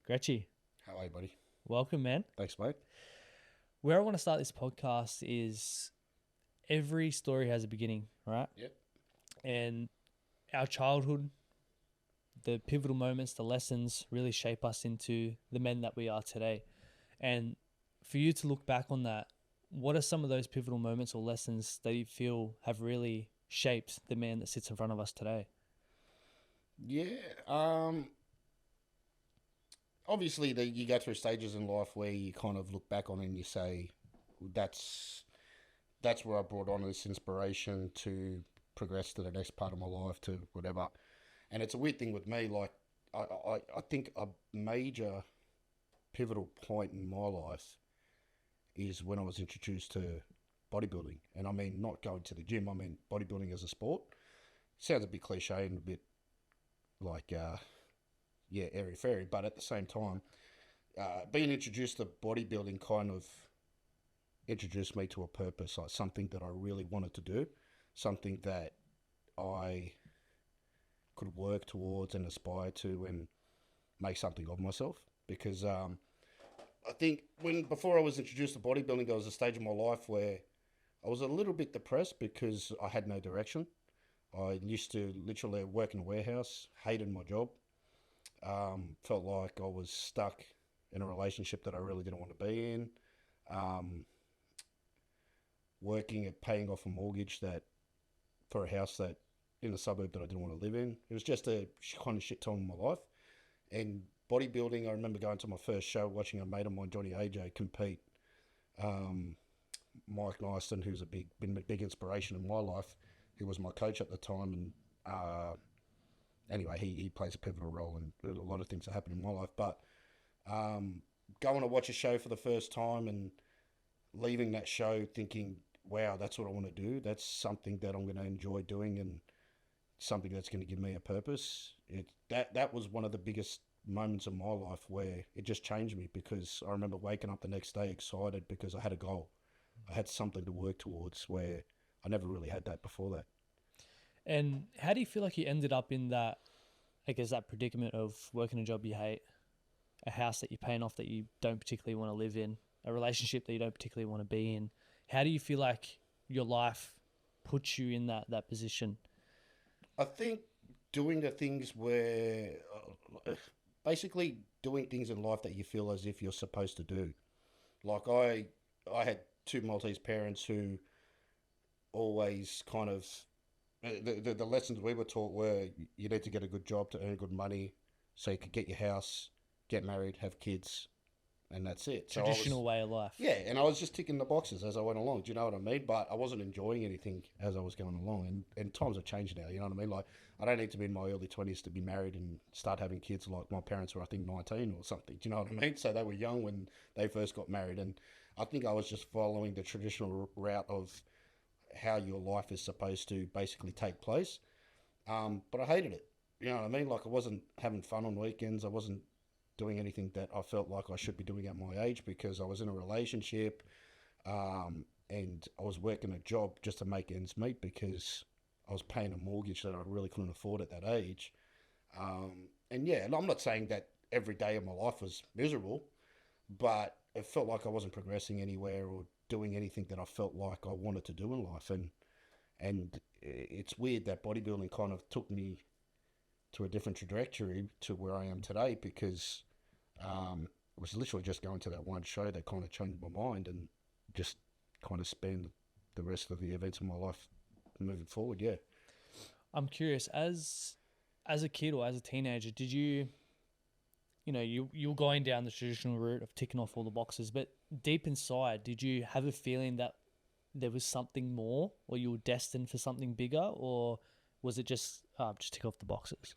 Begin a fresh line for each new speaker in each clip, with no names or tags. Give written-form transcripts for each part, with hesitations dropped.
Gretchy,
How are you, buddy?
welcome, man.
Thanks, mate.
Where I want to start this podcast is every story has a beginning, right?
Yep.
And our childhood, the pivotal moments, the lessons really shape us into the men that we are today. And for you to look back on that, what are some of those pivotal moments or lessons that you feel have really shaped the man that sits in front of us today?
Yeah. Obviously, you go through stages in life where you kind of look back on it and you say, "That's that's where I brought on this inspiration to progress to the next part of my life, to whatever." And it's a weird thing with me. Like, I think a major pivotal point in my life is when I was introduced to bodybuilding, and I mean not going to the gym. I mean bodybuilding as a sport. Sounds a bit cliche and a bit like yeah, airy fairy, but at the same time, being introduced to bodybuilding kind of introduced me to a purpose, like something that I really wanted to do, something that I could work towards and aspire to and make something of myself. Because I think before I was introduced to bodybuilding, there was a stage in my life where I was a little bit depressed because I had no direction. I used to literally work in a warehouse, hated my job, felt like I was stuck in a relationship that I really didn't want to be in, um, working at paying off a mortgage that for a house that in a suburb that I didn't want to live in. It was just a kind of shit time in my life. And bodybuilding, I remember going to my first show, watching a mate of mine, Johnny AJ, compete. Um, Mike Nyston, who's been a big inspiration in my life, who was my coach at the time, and anyway, he plays a pivotal role in a lot of things that happen in my life. But going to watch a show for the first time and leaving that show thinking, wow, that's what I want to do. That's something that I'm going to enjoy doing and something that's going to give me a purpose. That was one of the biggest moments of my life where it just changed me, because I remember waking up the next day excited because I had a goal. I had something to work towards where I never really had that before that.
And how do you feel like you ended up in that, I guess, that predicament of working a job you hate, a house that you're paying off that you don't particularly want to live in, a relationship that you don't particularly want to be in? How do you feel like your life puts you in that position?
I think doing the things where, basically doing things in life that you feel as if you're supposed to do. Like I had two Maltese parents who always kind of, the lessons we were taught were you need to get a good job to earn good money so you could get your house, get married, have kids, and that's it. So I was,
Traditional way of life.
yeah, and I was just ticking the boxes as I went along. Do you know what I mean? But I wasn't enjoying anything as I was going along. And times have changed now. You know what I mean? Like, I don't need to be in my early 20s to be married and start having kids like my parents were, I think, 19 or something. Do you know what I mean? So they were young when they first got married. And I think I was just following the traditional route of how your life is supposed to basically take place. But I hated it. You know what I mean? Like, I wasn't having fun on weekends. I wasn't doing anything that I felt like I should be doing at my age, because I was in a relationship, and I was working a job just to make ends meet because I was paying a mortgage that I really couldn't afford at that age. And yeah, and I'm not saying that every day of my life was miserable, but it felt like I wasn't progressing anywhere or doing anything that I felt like I wanted to do in life. And it's weird that bodybuilding kind of took me to a different trajectory to where I am today, because I was literally just going to that one show that kind of changed my mind and just kind of spend the rest of the events of my life moving forward. Yeah.
I'm curious, as a kid or as a teenager, did you were going down the traditional route of ticking off all the boxes, but deep inside, did you have a feeling that there was something more, or you were destined for something bigger, or was it just tick off the boxes?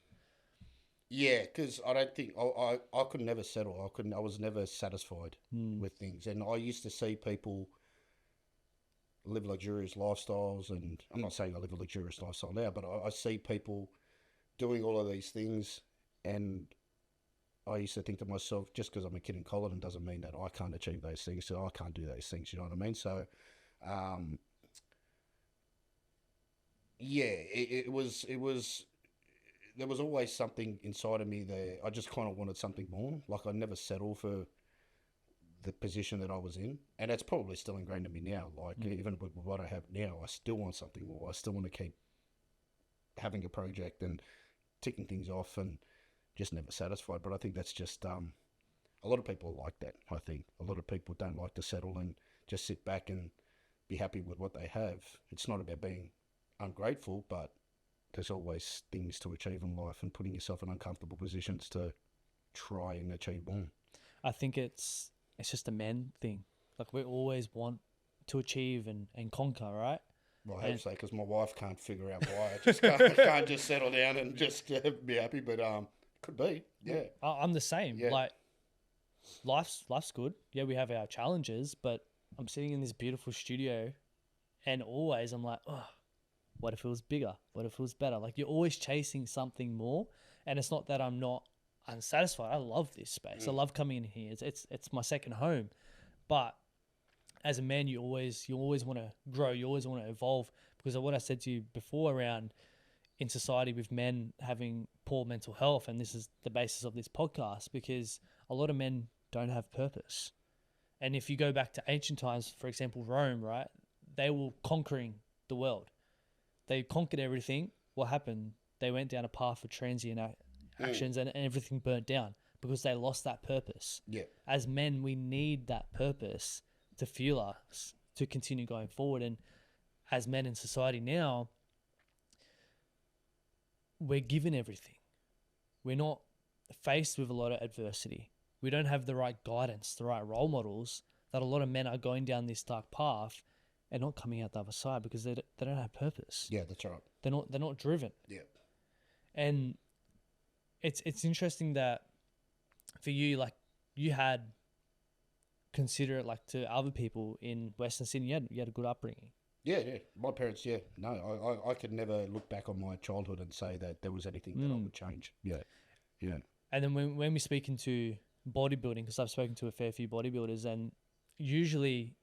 Yeah, because I don't think I could never settle. I was never satisfied
Hmm.
with things, and I used to see people live luxurious lifestyles, and I'm not saying I live a luxurious lifestyle now, but I see people doing all of these things, and I used to think to myself, just because I'm a kid in Colin doesn't mean that I can't achieve those things, so I can't do those things. You know what I mean? So, um, yeah, it was there was always something inside of me there. I just kind of wanted something more. Like, I never settled for the position that I was in, and that's probably still ingrained in me now. Like, even with what I have now, I still want something more. I still want to keep having a project and ticking things off, and just never satisfied. But I think that's just a lot of people are like that. I think a lot of people don't like to settle and just sit back and be happy with what they have. It's not about being ungrateful, but there's always things to achieve in life, and putting yourself in uncomfortable positions to try and achieve more.
I think it's just a man thing. Like, we always want to achieve and conquer, right?
Well, I hope so, because my wife can't figure out why. I just can't just settle down and just be happy, but could be, yeah.
I'm the same.
Yeah.
Like, life's good. Yeah, we have our challenges, but I'm sitting in this beautiful studio, and always I'm like, oh, what if it was bigger? What if it was better? Like, you're always chasing something more, and it's not that I'm not unsatisfied. I love this space. I love coming in here. It's my second home. But as a man, you always want to grow. You always want to evolve, because of what I said to you before around in society with men having poor mental health, and this is the basis of this podcast, because a lot of men don't have purpose. And if you go back to ancient times, for example, Rome, right? They were conquering the world. They conquered everything. What happened? They went down a path of transient actions, and everything burnt down because they lost that purpose.
Yeah.
As men, we need that purpose to fuel us to continue going forward. And as men in society now, we're given everything. We're not faced with a lot of adversity. We don't have the right guidance, the right role models, that a lot of men are going down this dark path and not coming out the other side because they don't have purpose.
Yeah, that's right.
They're not driven.
Yeah.
And it's interesting that for you, like, you had considerate, like, to other people in Western Sydney, you had a good upbringing.
Yeah. My parents, yeah. No, I could never look back on my childhood and say that there was anything that I would change. Yeah.
And then when we speak into bodybuilding, because I've spoken to a fair few bodybuilders, and usually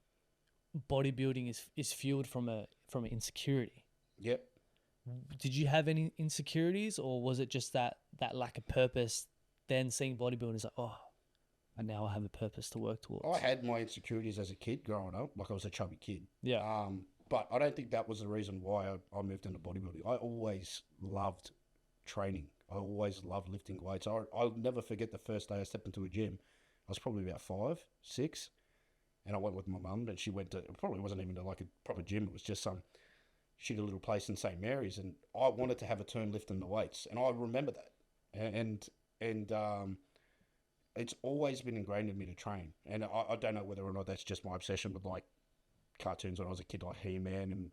bodybuilding is fueled from an insecurity.
Yep.
Did you have any insecurities, or was it just that lack of purpose? Then seeing bodybuilders like, oh, and now I have a purpose to work towards.
I had my insecurities as a kid growing up. Like, I was a chubby kid.
Yeah.
But I don't think that was the reason why I moved into bodybuilding. I always loved training. I always loved lifting weights. I'll never forget the first day I stepped into a gym. I was probably about 5, 6, and I went with my mum, and she went to, it probably wasn't even like a proper gym. It was just some shitty little place in St. Mary's, and I wanted to have a turn lifting the weights, and I remember that. And it's always been ingrained in me to train. And I don't know whether or not that's just my obsession with, like, cartoons when I was a kid, like He-Man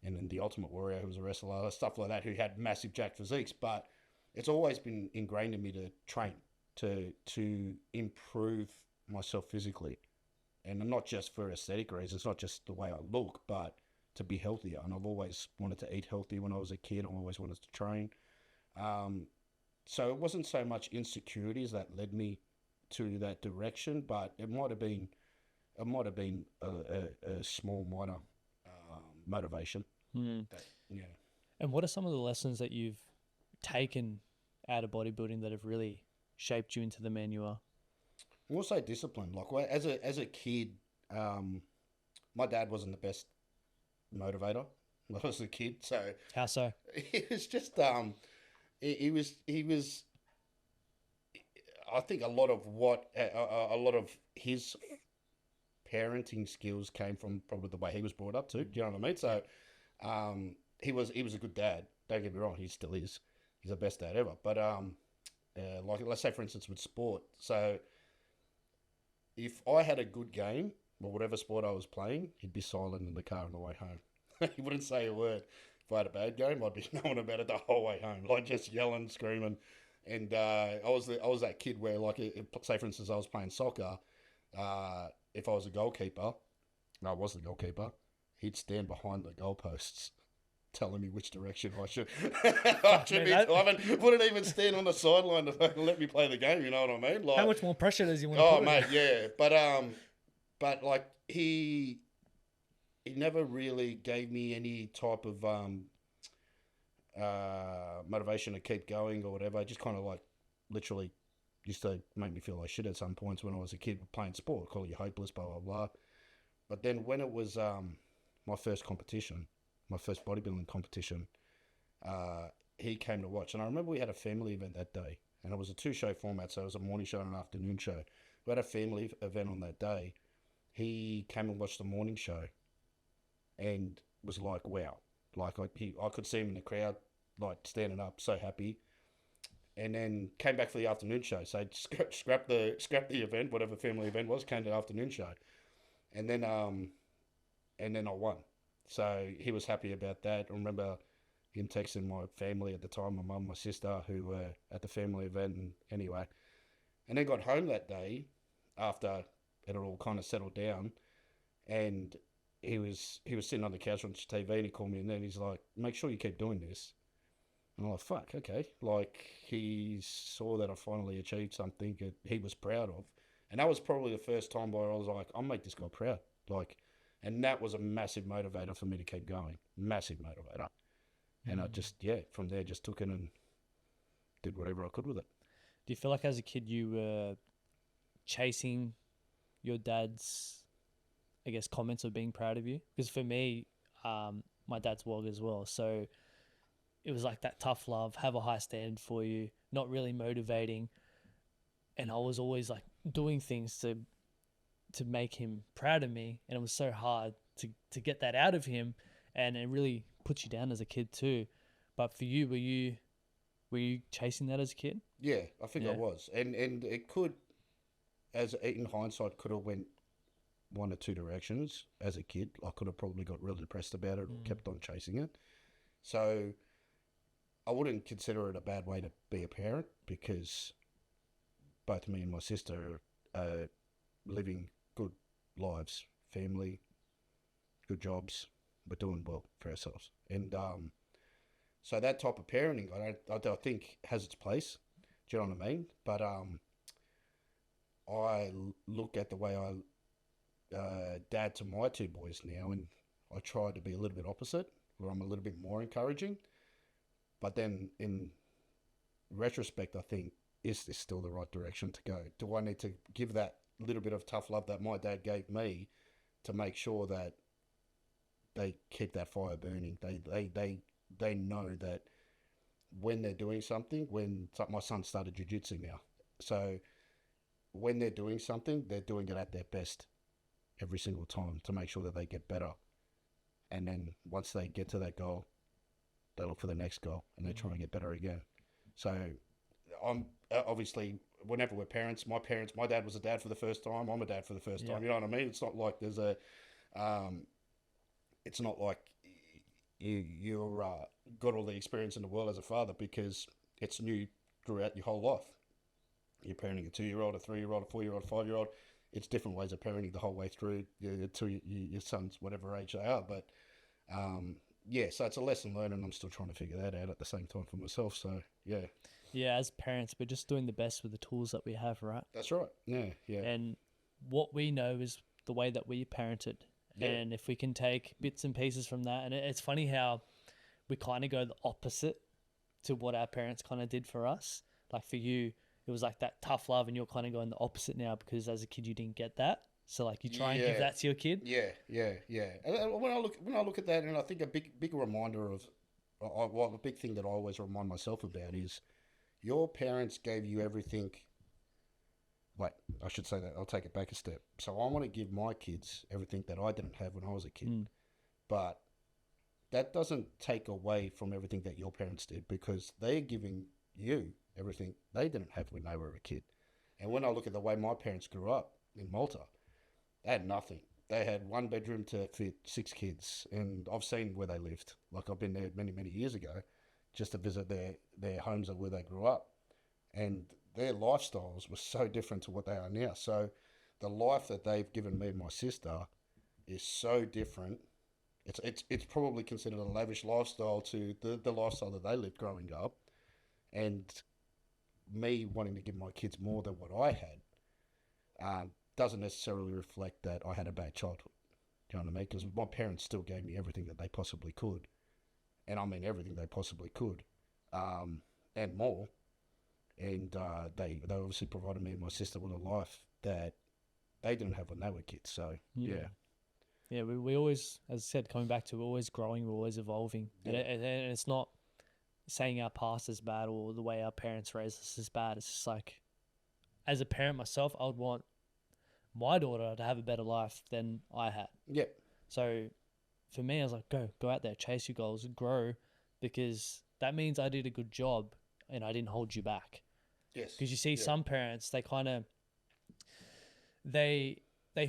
and then the Ultimate Warrior, who was a wrestler, stuff like that, who had massive jacked physiques. But it's always been ingrained in me to train, to improve myself physically. And not just for aesthetic reasons, not just the way I look, but to be healthier. And I've always wanted to eat healthy when I was a kid. I always wanted to train. So it wasn't so much insecurities that led me to that direction, but it might have been a small minor motivation. That, yeah.
And what are some of the lessons that you've taken out of bodybuilding that have really shaped you into the man you are?
We'll say discipline. Like, as a kid, my dad wasn't the best motivator when I was a kid. So
How so?
it was just he was. I think a lot of his parenting skills came from probably the way he was brought up too. Do you know what I mean? So he was a good dad. Don't get me wrong, he still is. He's the best dad ever. But like, let's say, for instance, with sport. So if I had a good game or whatever sport I was playing, he'd be silent in the car on the way home. He wouldn't say a word. If I had a bad game, I'd be knowing about it the whole way home, like just yelling, screaming. And I was that kid where, like, say for instance, I was playing soccer. If I was a goalkeeper, and I was the goalkeeper, he'd stand behind the goalposts, telling me which direction I should. Wouldn't even stand on the sideline to let me play the game. You know what I mean? Like,
how much more pressure does he want to
oh,
put
mate, yeah. But like, he never really gave me any type of motivation to keep going or whatever. Just kind of like literally used to make me feel like shit at some points when I was a kid playing sport, call you hopeless, blah, blah, blah. But then when it was my first competition, my first bodybuilding competition, he came to watch. And I remember we had a family event that day, and it was a 2-show format, so it was a morning show and an afternoon show. We had a family event on that day. He came and watched the morning show and was like, wow. Like, I could see him in the crowd, like, standing up, so happy. And then came back for the afternoon show. So scrapped the event, whatever family event was, came to the afternoon show. And then I won. So he was happy about that. I remember him texting my family at the time, my mum, my sister, who were at the family event. And anyway, and then got home that day after it had all kind of settled down, and he was sitting on the couch watching TV, and he called me, and then he's like, "Make sure you keep doing this." And I'm like, "Fuck, okay." Like, he saw that I finally achieved something that he was proud of, and that was probably the first time where I was like, "I'll make this guy proud." Like, and that was a massive motivator for me to keep going. Massive motivator. And I just, from there, just took it and did whatever I could with it.
Do you feel like as a kid you were chasing your dad's, I guess, comments of being proud of you? Because for me, my dad's WOG as well. So it was like that tough love, have a high standard for you, not really motivating. And I was always like doing things to make him proud of me. And it was so hard to get that out of him. And it really puts you down as a kid too. But for you, were you chasing that as a kid?
Yeah, I think I was. And it could, as in hindsight, could have went one or two directions as a kid. I could have probably got really depressed about it or kept on chasing it. So I wouldn't consider it a bad way to be a parent, because both me and my sister are living good lives, family, good jobs. We're doing well for ourselves. And so that type of parenting, I think has its place. Do you know what I mean? But I look at the way I dad to my 2 boys now, and I try to be a little bit opposite, where I'm a little bit more encouraging. But then in retrospect, I think, is this still the right direction to go? Do I need to give that little bit of tough love that my dad gave me to make sure that they keep that fire burning? They know that when they're doing something, my son started jiu-jitsu now. So when they're doing something, they're doing it at their best every single time to make sure that they get better. And then once they get to that goal, they look for the next goal and they try and get better again. So I'm obviously, whenever we're parents, my dad was a dad for the first time. I'm a dad for the first time. You know what I mean? It's not like there's a, it's not like you're got all the experience in the world as a father, because it's new throughout your whole life. You're parenting a 2-year-old, a 3-year-old, a 4-year-old, a 5-year-old. It's different ways of parenting the whole way through to your sons, whatever age they are. But so it's a lesson learned, and I'm still trying to figure that out at the same time for myself. So
yeah, as parents, we're just doing the best with the tools that we have, right?
That's right. Yeah.
And what we know is the way that we parented. Yeah. And if we can take bits and pieces from that, and it's funny how we kind of go the opposite to what our parents kind of did for us. Like for you, it was like that tough love, and you're kind of going the opposite now, because as a kid you didn't get that. So like you try and give that to your kid.
Yeah. And when I look at that, and I think a big reminder of, a big thing that I always remind myself about is, your parents gave you everything. Wait, I should say that. I'll take it back a step. So I want to give my kids everything that I didn't have when I was a kid. But that doesn't take away from everything that your parents did, because they're giving you everything they didn't have when they were a kid. And when I look at the way my parents grew up in Malta, they had nothing. They had 1 bedroom to fit 6 kids. And I've seen where they lived. Like, I've been there many, many years ago just to visit their homes of where they grew up. And their lifestyles were so different to what they are now. So the life that they've given me and my sister is so different. It's probably considered a lavish lifestyle to the lifestyle that they lived growing up. And me wanting to give my kids more than what I had doesn't necessarily reflect that I had a bad childhood. Do you know what I mean? Because my parents still gave me everything that they possibly could. and I mean everything they possibly could, and more. And they obviously provided me and my sister with a life that they didn't have when they were kids. So yeah.
Yeah, we always, as I said, coming back to, we're always growing, we're always evolving.
Yeah.
And it's not saying our past is bad or the way our parents raised us is bad. It's just like, as a parent myself, I would want my daughter to have a better life than I had.
Yeah.
So for me, I was like, go out there, chase your goals, grow, because that means I did a good job and I didn't hold you back.
Yes.
Because you see some parents, they kind of, they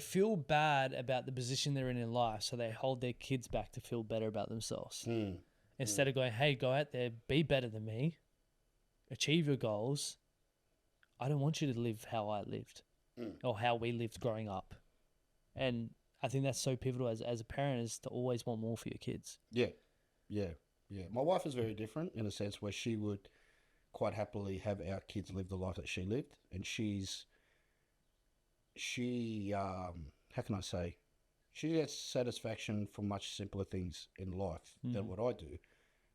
feel bad about the position they're in life, so they hold their kids back to feel better about themselves. Instead of going, hey, go out there, be better than me, achieve your goals. I don't want you to live how I lived or how we lived growing up. And I think that's so pivotal as a parent, is to always want more for your kids.
Yeah. My wife is very different in a sense where she would quite happily have our kids live the life that she lived. And she how can I say, she gets satisfaction from much simpler things in life than what I do.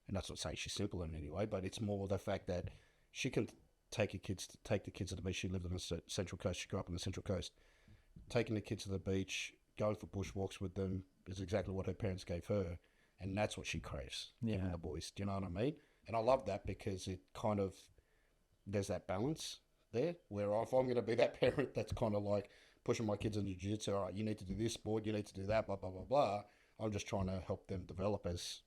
And that's not saying she's simple in any way, but it's more the fact that she can take the kids to the beach. She lived on the Central Coast. She grew up on the Central Coast. Taking the kids to the beach, going for bushwalks with them is exactly what her parents gave her. And that's what she craves, giving the boys. Do you know what I mean? And I love that because it kind of, there's that balance there where if I'm going to be that parent that's kind of like pushing my kids into jiu-jitsu, all right, you need to do this sport, you need to do that, blah, blah, blah, blah. I'm just trying to help them develop as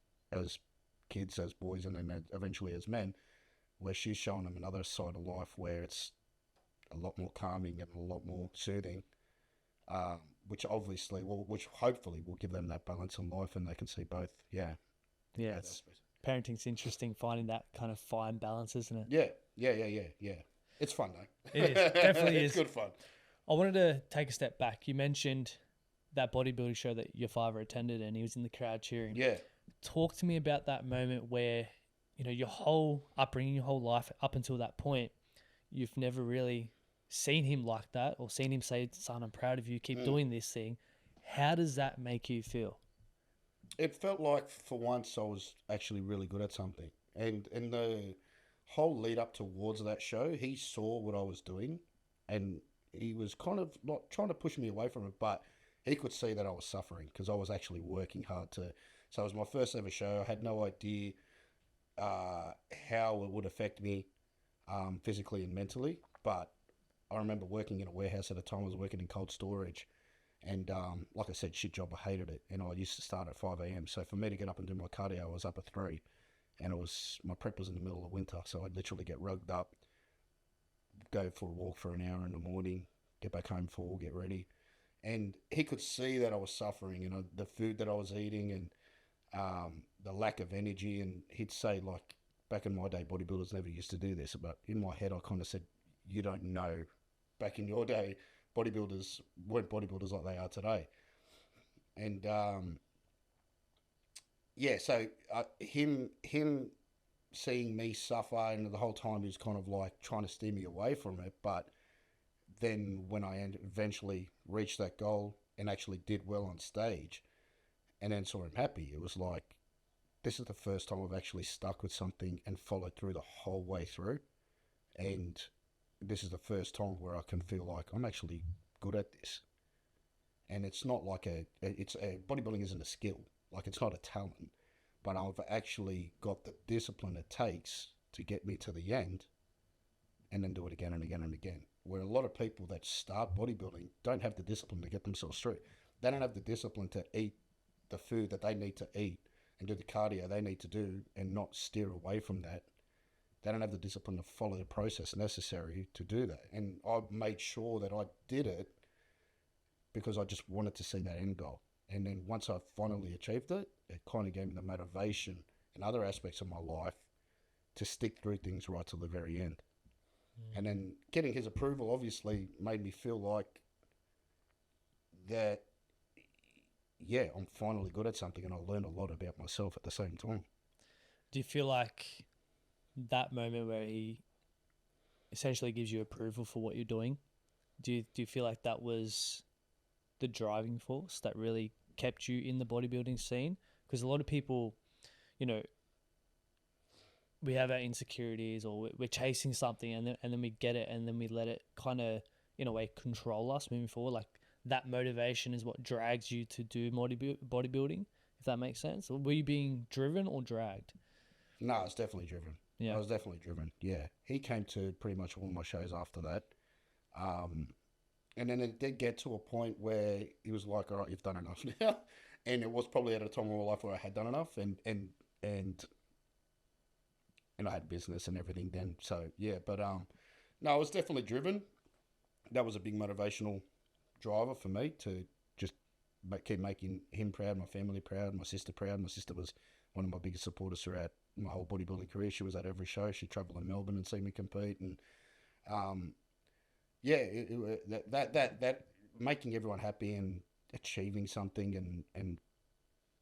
kids, as boys, and then eventually as men, where she's showing them another side of life where it's a lot more calming and a lot more soothing, which hopefully will give them that balance in life and they can see both. Yeah.
Yeah. Parenting's interesting, finding that kind of fine balance, isn't it?
Yeah. It's fun though.
It is. Definitely
it's good fun.
I wanted to take a step back. You mentioned that bodybuilding show that your father attended and he was in the crowd cheering.
Yeah.
Talk to me about that moment where, your whole upbringing, your whole life up until that point, you've never really seen him like that or seen him say, son, I'm proud of you, keep doing this thing. How does that make you feel?
It felt like for once I was actually really good at something. And in the whole lead up towards that show, he saw what I was doing and he was kind of not trying to push me away from it, but he could see that I was suffering because I was actually working hard to. So it was my first ever show. I had no idea how it would affect me physically and mentally. But I remember working in a warehouse at the time. I was working in cold storage. And like I said, shit job, I hated it. And I used to start at 5 a.m. So for me to get up and do my cardio, I was up at 3. And my prep was in the middle of winter. So I'd literally get rugged up, go for a walk for an hour in the morning, get back home 4, get ready. And he could see that I was suffering, the food that I was eating and the lack of energy. And he'd say, like, back in my day, bodybuilders never used to do this. But in my head, I kind of said, you don't know. Back in your day, bodybuilders weren't bodybuilders like they are today. And, so him seeing me suffer, and the whole time he was kind of like trying to steer me away from it. But then when I eventually reached that goal and actually did well on stage and then saw him happy, it was like, this is the first time I've actually stuck with something and followed through the whole way through. And this is the first time where I can feel like I'm actually good at this. And it's not like bodybuilding isn't a skill. Like, it's not a talent, but I've actually got the discipline it takes to get me to the end and then do it again and again and again. Where a lot of people that start bodybuilding don't have the discipline to get themselves through. They don't have the discipline to eat the food that they need to eat and do the cardio they need to do and not steer away from that. They don't have the discipline to follow the process necessary to do that. And I made sure that I did it because I just wanted to see that end goal. And then once I finally achieved it, it kind of gave me the motivation in other aspects of my life to stick through things right till the very end. And then getting his approval obviously made me feel like that, yeah, I'm finally good at something, and I learned a lot about myself at the same time.
Do you feel like that moment where he essentially gives you approval for what you're doing, do you feel like that was the driving force that really kept you in the bodybuilding scene? Because a lot of people, we have our insecurities, or we're chasing something, and then we get it, and then we let it kind of, in a way, control us moving forward. Like, that motivation is what drags you to do bodybuilding, if that makes sense. Were you being driven or dragged?
No, I was definitely driven.
Yeah.
I was definitely driven. Yeah. He came to pretty much all my shows after that. And then it did get to a point where he was like, all right, you've done enough now. And it was probably at a time in my life where I had done enough, and I had business and everything then. So yeah, but no, I was definitely driven. That was a big motivational driver for me to just keep making him proud, my family proud, my sister proud. My sister was one of my biggest supporters throughout my whole bodybuilding career. She was at every show. She travelled in Melbourne and seen me compete, and yeah, that making everyone happy and achieving something and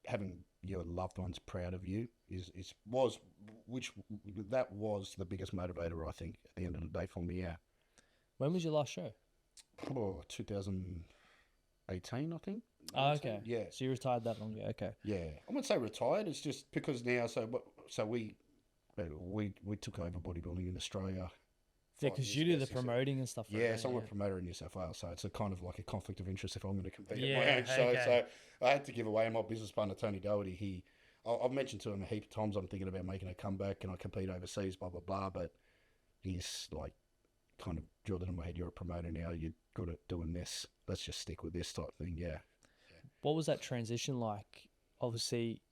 having your loved ones proud of you was the biggest motivator, I think, at the end of the day for me. Yeah.
When was your last show?
2018, I think.
Oh, okay.
Yeah.
So you retired that long ago. Okay.
Yeah. I wouldn't say retired. It's just because now. So we took over bodybuilding in Australia.
Yeah, because you do the promoting and stuff.
Yeah, so I'm a promoter in New South Wales, so it's a kind of like a conflict of interest if I'm going to compete at my
Yeah,
own show.
okay.
So I had to give away. My business partner Tony Doherty, I've mentioned to him a heap of times I'm thinking about making a comeback and I compete overseas, blah blah blah. But he's like kind of drilled it in my head. You're a promoter now. You're good at doing this. Let's just stick with this type thing. Yeah.
What was that transition like? Obviously,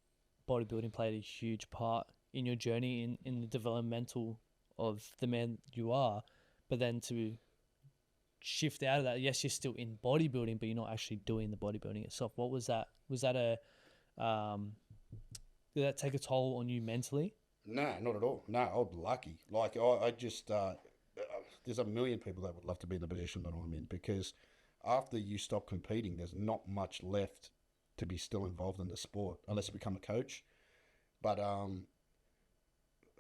bodybuilding played a huge part in your journey in the developmental of the man you are, but then to shift out of that, yes, you're still in bodybuilding, but you're not actually doing the bodybuilding itself. What was that? Was that did that take a toll on you mentally?
No, not at all. No, I was lucky. Like I just, there's a million people that would love to be in the position that I'm in, because after you stop competing, there's not much left to be still involved in the sport unless you become a coach. But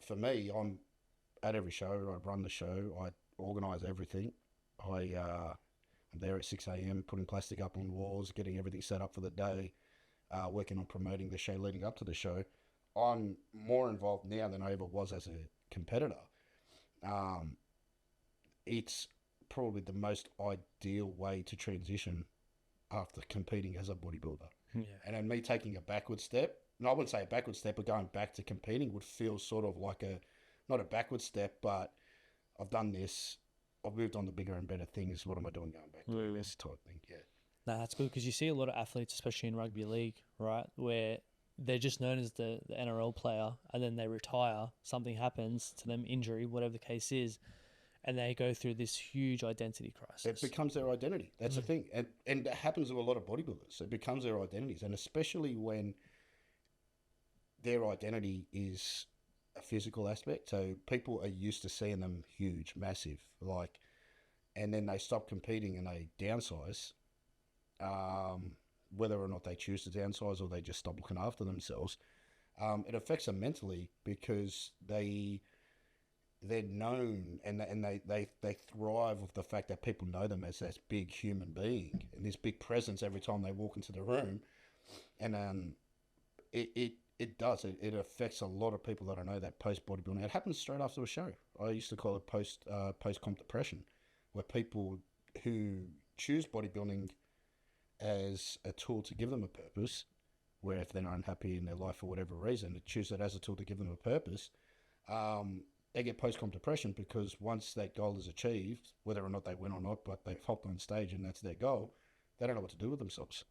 for me, I'm at every show. I run the show. I organise everything. I'm there at 6 a.m. putting plastic up on the walls, getting everything set up for the day, working on promoting the show leading up to the show. I'm more involved now than I ever was as a competitor. It's probably the most ideal way to transition after competing as a bodybuilder.
Yeah.
And then me taking a backward step, and I wouldn't say a backward step, but going back to competing would feel sort of like not a backward step, but I've done this, I've moved on to bigger and better things. What am I doing going back to this type thing? Yeah.
No, that's good, because you see a lot of athletes, especially in rugby league, right, where they're just known as the NRL player, and then they retire, something happens to them, injury, whatever the case is, and they go through this huge identity crisis.
It becomes their identity. That's the thing. And that happens to a lot of bodybuilders. It becomes their identities. And especially when their identity is a physical aspect. So people are used to seeing them huge, massive, and then they stop competing and they downsize. Whether or not they choose to downsize or they just stop looking after themselves, it affects them mentally, because they're known and they thrive with the fact that people know them as this big human being and this big presence every time they walk into the room. And it does. It affects a lot of people that I know that post bodybuilding. It happens straight after a show. I used to call it post comp depression, where people who choose bodybuilding as a tool to give them a purpose, where if they're unhappy in their life for whatever reason, they choose it as a tool to give them a purpose. They get post-comp depression, because once that goal is achieved, whether or not they win or not, but they've hopped on stage and that's their goal, they don't know what to do with themselves.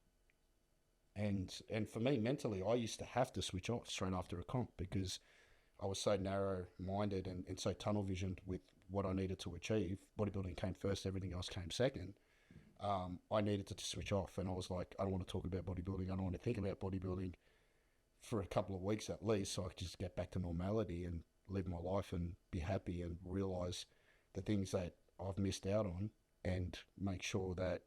And for me, mentally, I used to have to switch off straight after a comp, because I was so narrow-minded and so tunnel-visioned with what I needed to achieve. Bodybuilding came first, everything else came second. I needed to switch off, and I was like, I don't want to talk about bodybuilding. I don't want to think about bodybuilding for a couple of weeks at least, so I could just get back to normality and live my life and be happy and realise the things that I've missed out on, and make sure that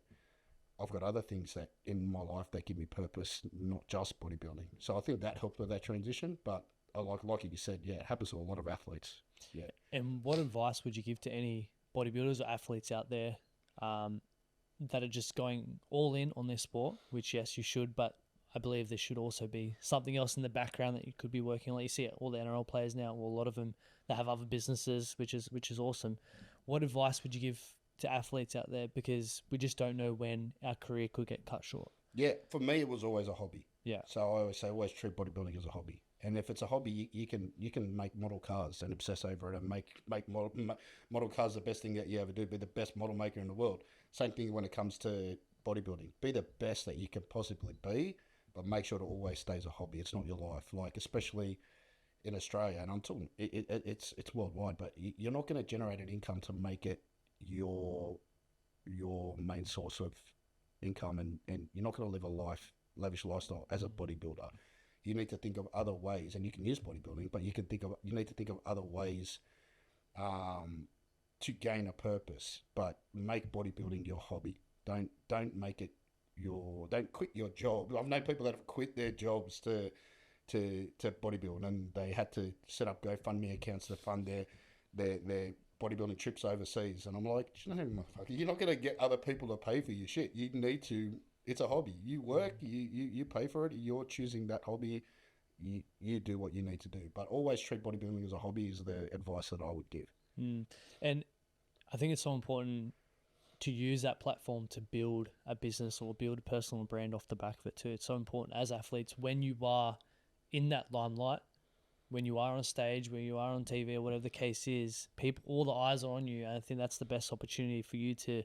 I've got other things that in my life that give me purpose, not just bodybuilding. So I think that helped with that transition. But like you said, yeah, it happens to a lot of athletes. Yeah.
And what advice would you give to any bodybuilders or athletes out there that are just going all in on their sport, which yes, you should, but I believe there should also be something else in the background that you could be working on. Like you see all the NRL players now, well, a lot of them, they have other businesses, which is awesome. What advice would you give to athletes out there? Because we just don't know when our career could get cut short.
Yeah, for me, it was always a hobby.
Yeah.
So I always say, always treat bodybuilding as a hobby. And if it's a hobby, you can make model cars and obsess over it and make model cars the best thing that you ever do. Be the best model maker in the world. Same thing when it comes to bodybuilding. Be the best that you can possibly be, but make sure it always stays a hobby. It's not your life. Like, especially in Australia, and I'm talking, it's worldwide, but you're not going to generate an income to make it your main source of income, and you're not going to live a lavish lifestyle as a bodybuilder. You need to think of other ways, and you can use bodybuilding, but you need to think of other ways to gain a purpose. But make bodybuilding your hobby. Don't make it don't quit your job. I've known people that have quit their jobs to bodybuild, and they had to set up GoFundMe accounts to fund their bodybuilding trips overseas. And I'm like, you're not going to get other people to pay for your shit. You need to. It's a hobby. You work, you pay for it. You're choosing that hobby. You do what you need to do. But always treat bodybuilding as a hobby is the advice that I would give.
And I think it's so important to use that platform to build a business or build a personal brand off the back of it too. It's so important as athletes when you are in that limelight, when you are on stage, when you are on TV or whatever the case is, all the eyes are on you. And I think that's the best opportunity for you to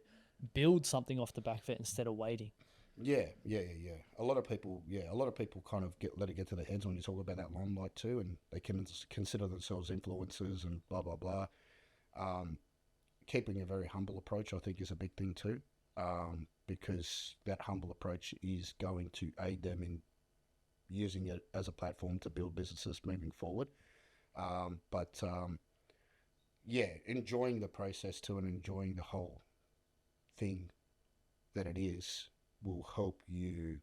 build something off the back of it instead of waiting.
Yeah. A lot of people kind of let it get to their heads when you talk about that limelight too, and they can consider themselves influencers and blah, blah, blah. Keeping a very humble approach, I think, is a big thing too, because that humble approach is going to aid them in using it as a platform to build businesses moving forward. Enjoying the process too and enjoying the whole thing that it is will help you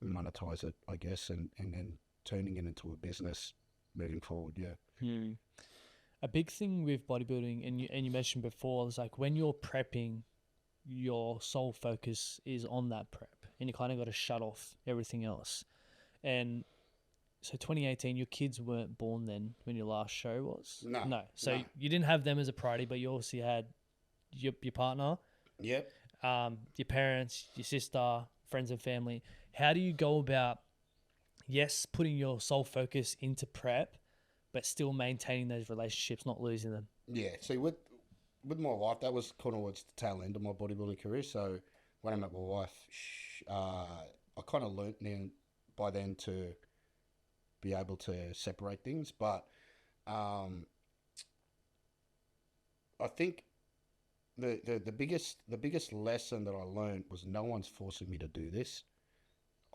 monetize it, I guess, and then turning it into a business moving forward.
A big thing with bodybuilding, and you mentioned before, is like when you're prepping, your sole focus is on that prep, and you kind of got to shut off everything else. And so 2018, your kids weren't born then when your last show was?
No.
So you didn't have them as a priority, but you also had your partner.
Yep.
Your parents, your sister, friends and family. How do you go about, putting your sole focus into prep, but still maintaining those relationships, not losing them?
Yeah. See, with my wife, that was kind of towards the tail end of my bodybuilding career. So when I met my wife, I kind of learnt by then to be able to separate things. But I think the biggest lesson that I learned was no one's forcing me to do this.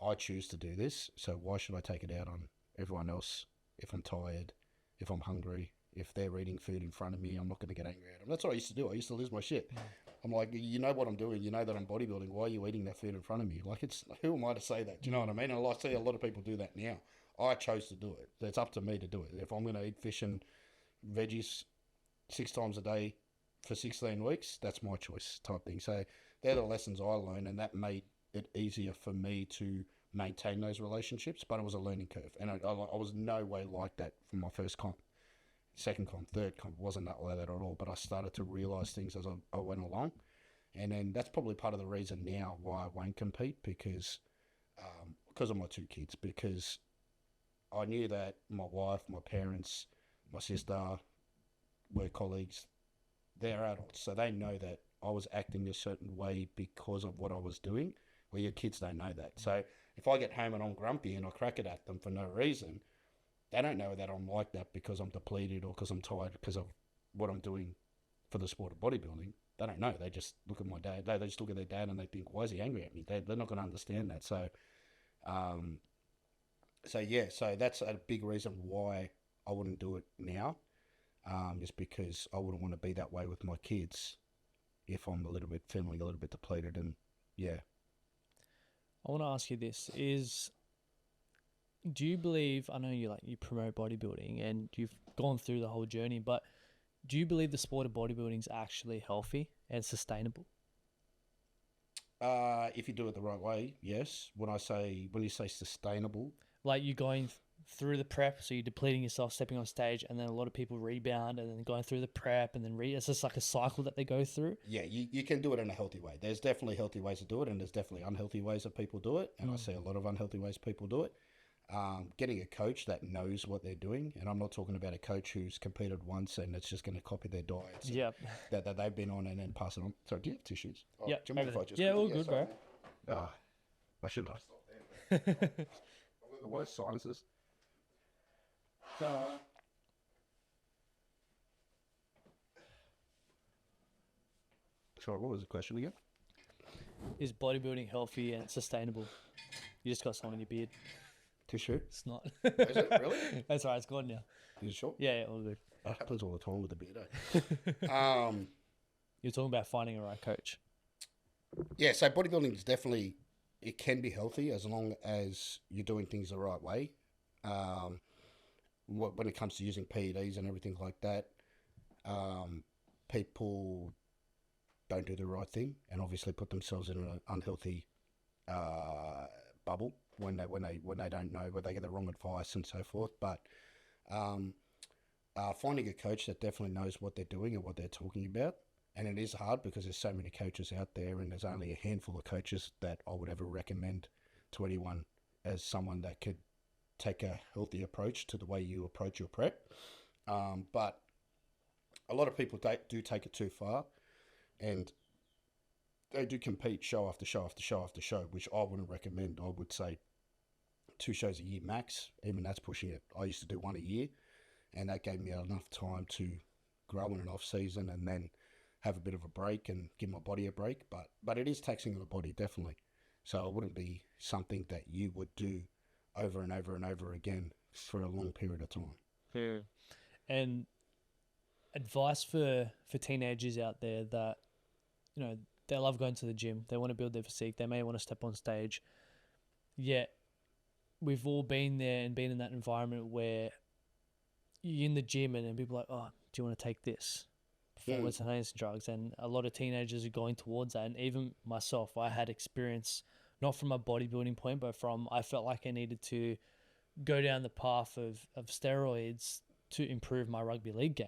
I choose to do this, so why should I take it out on everyone else? If I'm tired, if I'm hungry, if they're eating food in front of me, I'm not going to get angry at them. That's what I used to do. I used to lose my shit. I'm like, you know what I'm doing. You know that I'm bodybuilding. Why are you eating that food in front of me? Like, who am I to say that? Do you know what I mean? And I see a lot of people do that now. I chose to do it. It's up to me to do it. If I'm going to eat fish and veggies 6 times a day for 16 weeks, that's my choice type thing. So they're the lessons I learned, and that made it easier for me to maintain those relationships, but it was a learning curve. And I was no way like that from my first comp. Second comp, third comp, wasn't that like that at all, but I started to realise things as I went along. And then that's probably part of the reason now why I won't compete, because of my 2 kids, because I knew that my wife, my parents, my sister, work colleagues, they're adults, so they know that I was acting a certain way because of what I was doing, where your kids don't know that. So if I get home and I'm grumpy and I crack it at them for no reason, they don't know that I'm like that because I'm depleted or because I'm tired because of what I'm doing for the sport of bodybuilding. They don't know. They just look at my dad. They just look at their dad and they think, why is he angry at me? They're not going to understand that. So that's a big reason why I wouldn't do it now, just because I wouldn't want to be that way with my kids if I'm feeling a little bit depleted. And yeah.
I want to ask you this, do you believe, I know you promote bodybuilding and you've gone through the whole journey, but do you believe the sport of bodybuilding is actually healthy and sustainable?
If you do it the right way, yes. When you say sustainable,
Like you're going through the prep, so you're depleting yourself, stepping on stage, and then a lot of people rebound, and then going through the prep, and then it's just like a cycle that they go through.
yeah, you can do it in a healthy way. There's definitely healthy ways to do it, and there's definitely unhealthy ways that people do it. And I see a lot of unhealthy ways people do it. Getting a coach that knows what they're doing, and I'm not talking about a coach who's competed once and it's just going to copy their diets
Yep.
that they've been on and then pass it on. Sorry, do you have tissues? Oh,
Yeah.
do you mind if I just
Yeah,
quickly-
all good,
sorry.
bro.
Ah, I should have stopped there. I've got the worst sinuses. Sorry, what was the question again?
Is bodybuilding healthy and sustainable? You just got some on your beard.
Tissue?
It's not.
Is it really?
That's all right. It's gone now.
Is it short?
Yeah, all good.
That happens all the time with the beard. Eh?
You're talking about finding a right coach.
Yeah, so bodybuilding is definitely, it can be healthy as long as you're doing things the right way. When it comes to using PEDs and everything like that, people don't do the right thing and obviously put themselves in an unhealthy bubble when they don't know, where they get the wrong advice and so forth. But finding a coach that definitely knows what they're doing and what they're talking about. And it is hard because there's so many coaches out there, and there's only a handful of coaches that I would ever recommend to anyone as someone that could take a healthy approach to the way you approach your prep. But a lot of people do take it too far, and they do compete show after show after show after show, which I wouldn't recommend. I would say 2 shows a year max. Even that's pushing it. I used to do 1 a year, and that gave me enough time to grow in an off season and then have a bit of a break and give my body a break. But it is taxing on the body, definitely. So it wouldn't be something that you would do over and over and over again for a long period of time.
And advice for teenagers out there that, you know, they love going to the gym, they want to build their physique, they may want to step on stage, yet we've all been there and been in that environment where you're in the gym and then people are like, oh, do you want to take this? Performance enhancing drugs. And a lot of teenagers are going towards that. And even myself, I had experience, not from a bodybuilding point, but from, I felt like I needed to go down the path of steroids to improve my rugby league game.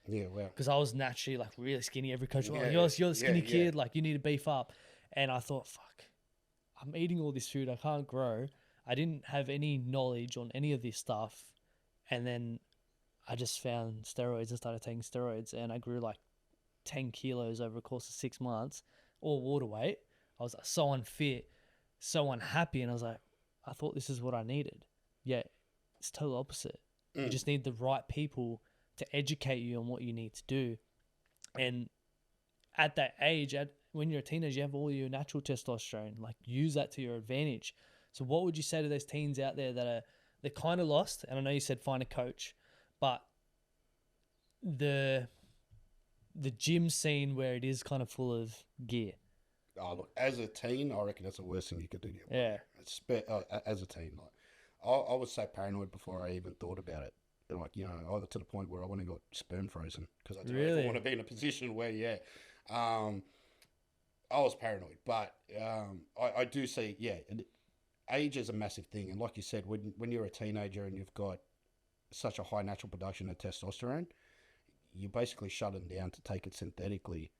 Yeah, wow.
Because I was naturally like really skinny. Every coach was
Yeah,
like, you're the skinny
yeah.
kid, like you need to beef up. And I thought, fuck, I'm eating all this food, I can't grow. I didn't have any knowledge on any of this stuff. And then I just found steroids and started taking steroids, and I grew like 10 kilos over a course of 6 months, all water weight. I was like, so unfit, so unhappy, and I was like, I thought this is what I needed. Yeah, it's total opposite. You just need the right people to educate you on what you need to do. And at that age, when you're a teenager, you have all your natural testosterone. Like, use that to your advantage. So what would you say to those teens out there that they're kind of lost? And I know you said find a coach, but the gym scene where it is kind of full of gear.
Oh, look, as a teen, I reckon that's the worst thing you could do to your body.
Yeah.
As a teen, like I was so paranoid before I even thought about it. Like, you know, either to the point where I went and got sperm frozen because I didn't want to be in a position where, I was paranoid. But I do see, age is a massive thing. And like you said, when you're a teenager and you've got such a high natural production of testosterone, you're basically shutting down to take it synthetically.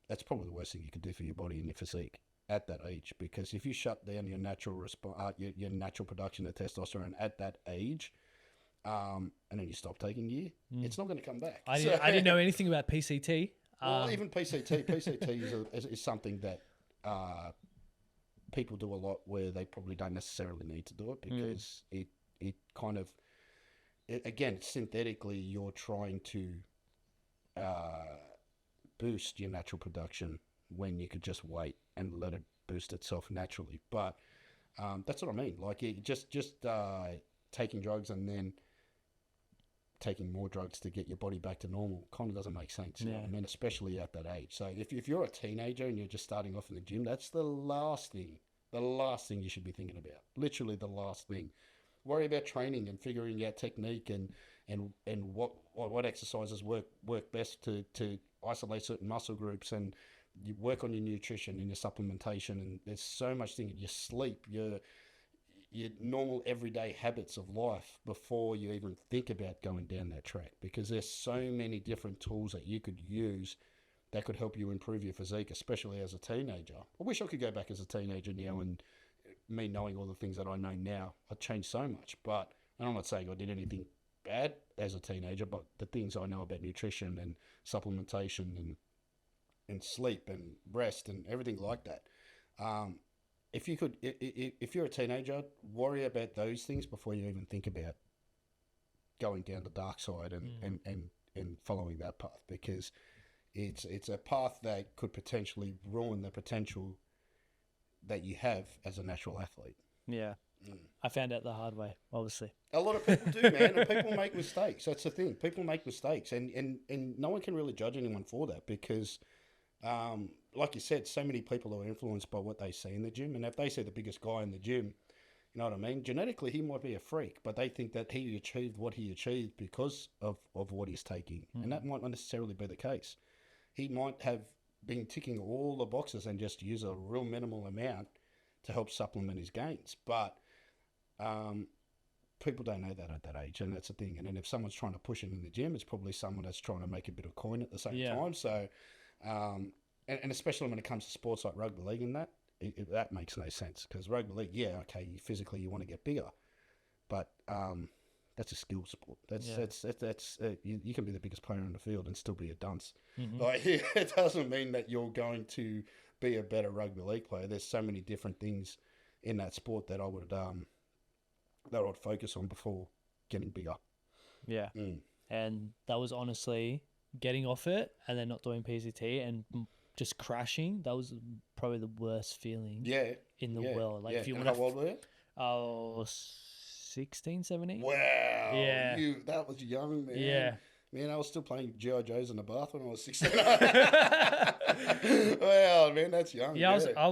That's probably the worst thing you could do for your body and your physique at that age, because if you shut down your natural your natural production of testosterone at that age, and then you stop taking gear, it's not going to come back.
I didn't know anything about PCT.
Well, even PCT is something that people do a lot where they probably don't necessarily need to do it, because it kind of, again, synthetically, you're trying to boost your natural production when you could just wait and let it boost itself naturally. But that's what I mean. Like, just taking drugs and then taking more drugs to get your body back to normal kind of doesn't make sense. You know what I mean? Especially at that age. So if you're a teenager and you're just starting off in the gym, that's the last thing you should be thinking about. Literally the last thing. Worry about training and figuring out technique and what exercises work best to isolate certain muscle groups and you work on your nutrition and your supplementation, and there's so much thing. Your sleep, your normal everyday habits of life before you even think about going down that track, because there's so many different tools that you could use that could help you improve your physique, especially as a teenager. I wish I could go back as a teenager now, and me knowing all the things that I know now, I'd change so much. But, and I'm not saying I did anything bad as a teenager, but the things I know about nutrition and supplementation and sleep and rest and everything like that. If you could, if you're a teenager, worry about those things before you even think about going down the dark side and following that path, because it's a path that could potentially ruin the potential that you have as a natural athlete.
Yeah. I found out the hard way, obviously.
A lot of people do, man, and people make mistakes. That's the thing. People make mistakes, and no one can really judge anyone for that, because like you said, so many people are influenced by what they see in the gym. And if they see the biggest guy in the gym, you know what I mean? Genetically, he might be a freak, but they think that he achieved what he achieved because of what he's taking. And that might not necessarily be the case. He might have been ticking all the boxes and just use a real minimal amount to help supplement his gains. But people don't know that at that age, and that's the thing. And then if someone's trying to push it in the gym, it's probably someone that's trying to make a bit of coin at the same time. So... and especially when it comes to sports like rugby league and that, that makes no sense, because rugby league, physically you want to get bigger, but that's a skill sport. That's you can be the biggest player on the field and still be a dunce. Like, it doesn't mean that you're going to be a better rugby league player. There's so many different things in that sport that I would focus on before getting bigger.
Yeah, and that was honestly getting off it and then not doing PCT and just crashing. That was probably the worst feeling in the world. Like, if you want
how old were you?
Oh, 16, 17.
Wow.
Yeah.
That was young, man.
Yeah.
Man, I was still playing G.I. Joes in the bath when I was 16. Wow, man, that's young.
Yeah, I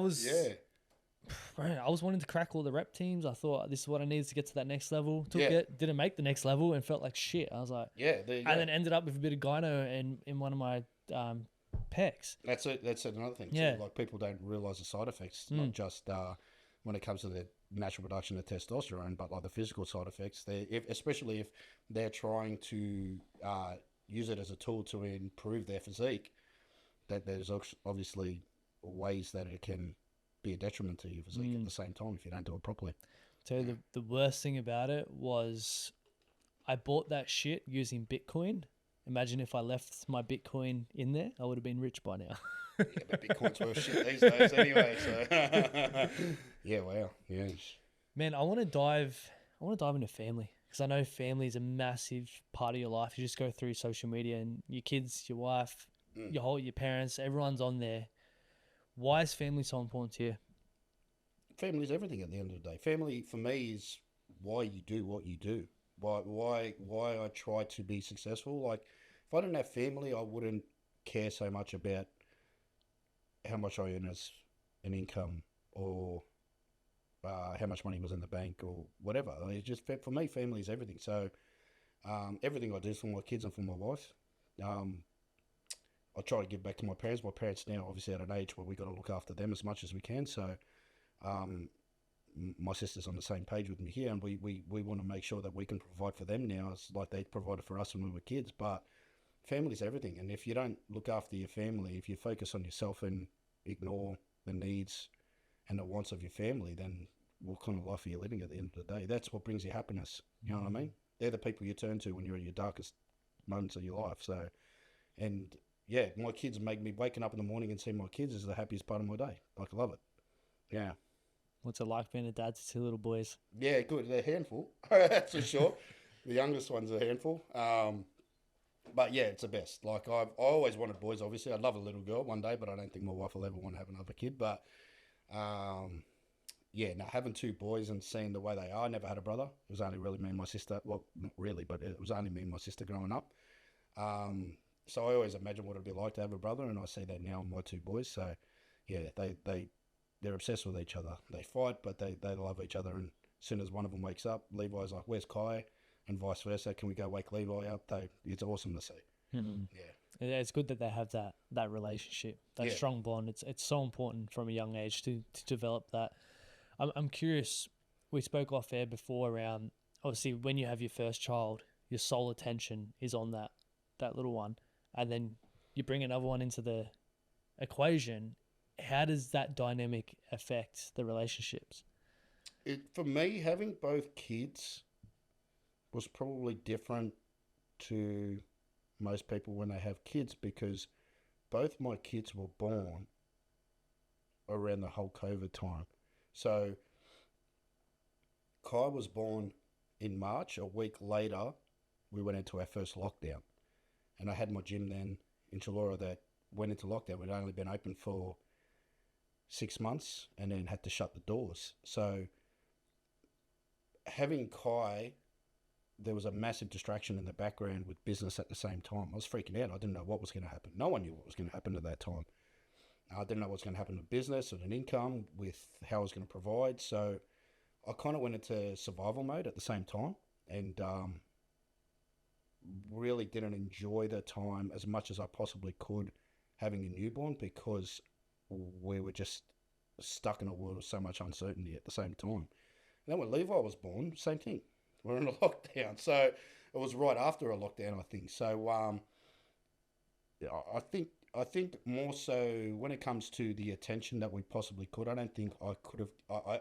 was wanting to crack all the rep teams. I thought this is what I needed to get to that next level. Took it, didn't make the next level, and felt like shit. I was like,
there you go.
And then ended up with a bit of gyno in one of my pecs.
That's another thing too.
Yeah.
Like, people don't realise the side effects, not just when it comes to the natural production of testosterone, but like the physical side effects. Especially if they're trying to use it as a tool to improve their physique, that there's obviously ways that it can be a detriment to your physique at the same time if you don't do it properly.
So the worst thing about it was I bought that shit using Bitcoin. Imagine if I left my Bitcoin in there, I would have been rich by now.
Yeah, but Bitcoin's worth shit these days anyway. So yeah, wow, yeah.
Man, I want to dive into family, because I know family is a massive part of your life. You just go through social media and your kids, your wife, your parents, everyone's on there. Why is family so important to you?
Family's everything at the end of the day. Family for me is why you do what you do. Why I try to be successful. Like, if I didn't have family, I wouldn't care so much about how much I earn as an income, or how much money was in the bank, or whatever. It's just, for me, family is everything. So everything I do is for my kids and for my wife. I try to give back to my parents. My parents now obviously at an age where we got to look after them as much as we can. So my sister's on the same page with me here, and we want to make sure that we can provide for them now, as like they provided for us when we were kids. But family's everything, and if you don't look after your family, if you focus on yourself and ignore the needs and the wants of your family, then what kind of life are you living at the end of the day? That's what brings you happiness. You know what I mean? They're the people you turn to when you're in your darkest moments of your life. So, and yeah, my kids make me, waking up in the morning and seeing my kids is the happiest part of my day. Like, I love it. Yeah.
What's it like being a dad to two little boys?
Yeah, good. They're a handful, that's for sure. The youngest one's a handful. But yeah, it's the best. Like, I always wanted boys, obviously. I'd love a little girl one day, but I don't think my wife will ever want to have another kid. But having two boys and seeing the way they are. I never had a brother. It was only really me and my sister. Well, not really, but it was only me and my sister growing up. So I always imagined what it'd be like to have a brother, and I see that now in my two boys. So yeah, they're obsessed with each other. They fight, but they love each other. And as soon as one of them wakes up, Levi's like, "Where's Kai?" And vice versa. Can we go wake Levi up? It's awesome to see.
Mm-hmm.
Yeah.
It's good that they have that relationship, that
Yeah.
strong bond. It's so important from a young age to develop that. I'm curious. We spoke off air before around, obviously when you have your first child, your sole attention is on that little one, and then you bring another one into the equation. How does that dynamic affect the relationships?
For me, having both kids was probably different to most people when they have kids, because both my kids were born around the whole COVID time. So Kai was born in March. A week later, we went into our first lockdown. And I had my gym then in Chullora that went into lockdown. We'd only been open for 6 months and then had to shut the doors. So having Kai, there was a massive distraction in the background with business at the same time. I was freaking out. I didn't know what was going to happen. No one knew what was going to happen at that time. I didn't know what was going to happen to business and an income, with how I was going to provide. So I kind of went into survival mode at the same time, and really didn't enjoy the time as much as I possibly could having a newborn, because we were just stuck in a world of so much uncertainty at the same time. And then when Levi was born, same thing. We're in a lockdown. So it was right after a lockdown, I think. So I think more so when it comes to the attention that we possibly could, I don't think I could have.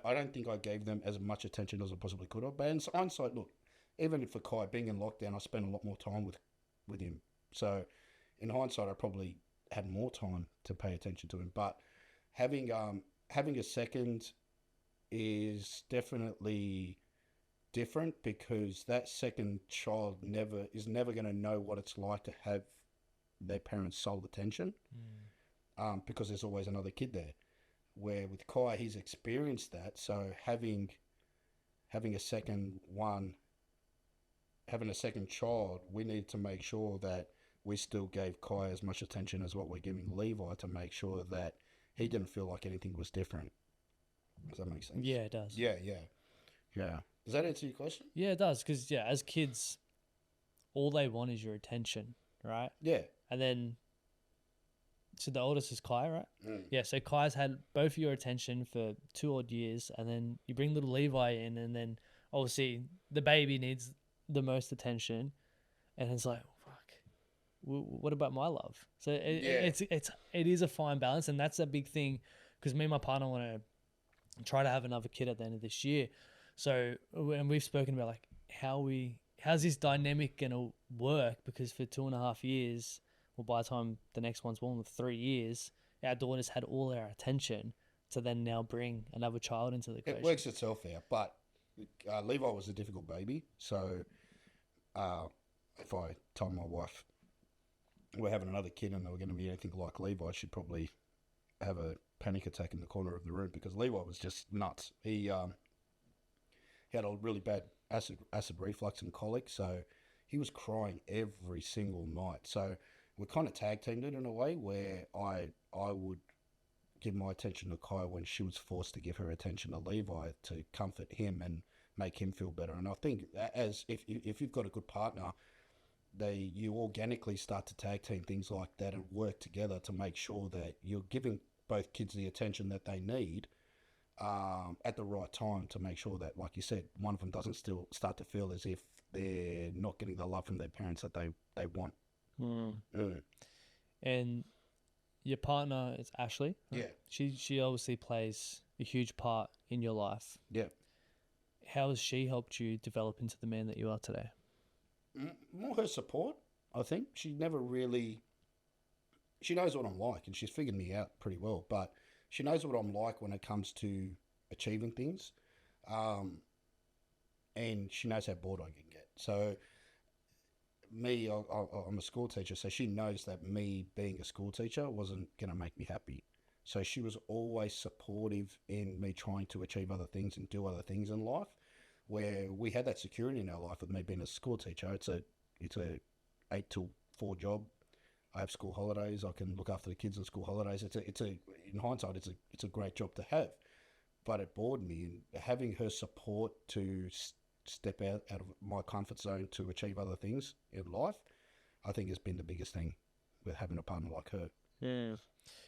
I don't think I gave them as much attention as I possibly could have. But in hindsight, look, even for Kai being in lockdown, I spent a lot more time with him. So in hindsight, I probably had more time to pay attention to him. But having a second is definitely different, because that second child is never going to know what it's like to have their parents' sole attention, because there's always another kid there. Where with Kai, he's experienced that, so having a second child, we need to make sure that we still gave Kai as much attention as what we're giving Levi, to make sure that he didn't feel like anything was different. Does that make sense?
Yeah, it does.
Yeah. Does that answer your question?
Yeah, it does. Because as kids, all they want is your attention, right?
Yeah.
And then, so the oldest is Kai, right?
Mm.
Yeah, so Kai's had both of your attention for 2 odd years, and then you bring little Levi in, and then obviously the baby needs the most attention, and it's like, fuck, what about my love? So it is a fine balance, and that's a big thing, because me and my partner want to try to have another kid at the end of this year. So, and we've spoken about like how's this dynamic gonna work, because for 2.5 years, well, by the time the next one's born, with 3 years, our daughter's had all our attention, to then now bring another child into the equation.
It works itself out, but Levi was a difficult baby. So if I told my wife we're having another kid and they were going to be anything like Levi, she'd probably have a panic attack in the corner of the room, because Levi was just nuts. He had a really bad acid reflux and colic, so he was crying every single night. So we kind of tag teamed it in a way, where I would give my attention to Kai when she was forced to give her attention to Levi, to comfort him and make him feel better. And I think as if you've got a good partner, you organically start to tag team things like that and work together to make sure that you're giving both kids the attention that they need at the right time, to make sure that, like you said, one of them doesn't still start to feel as if they're not getting the love from their parents that they want.
And your partner is Ashley, right?
Yeah.
She obviously plays a huge part in your life.
Yeah.
How has she helped you develop into the man that you are today?
More her support, I think. She knows what I'm like, and she's figured me out pretty well, but she knows what I'm like when it comes to achieving things. And she knows how bored I can get. So me, I'm a school teacher, so she knows that me being a school teacher wasn't going to make me happy. So she was always supportive in me trying to achieve other things and do other things in life, where we had that security in our life with me being a school teacher. It's a 8 till 4 job. I have school holidays. I can look after the kids on school holidays. In hindsight, it's a great job to have, but it bored me. And having her support to step out of my comfort zone to achieve other things in life, I think has been the biggest thing. with having a partner like her.
Yeah.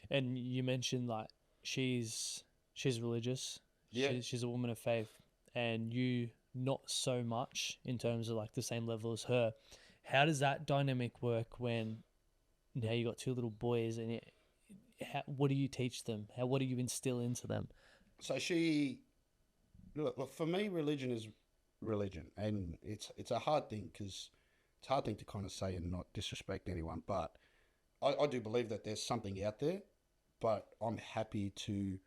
And you mentioned like she's religious.
Yeah.
She's a woman of faith, and you not so much in terms of like the same level as her. How does that dynamic work when now you got two little boys, and what do you teach them? What do you instill into them?
So look, for me, religion is religion, and it's a hard thing because it's a hard thing to kind of say and not disrespect anyone, but I do believe that there's something out there, but I'm happy to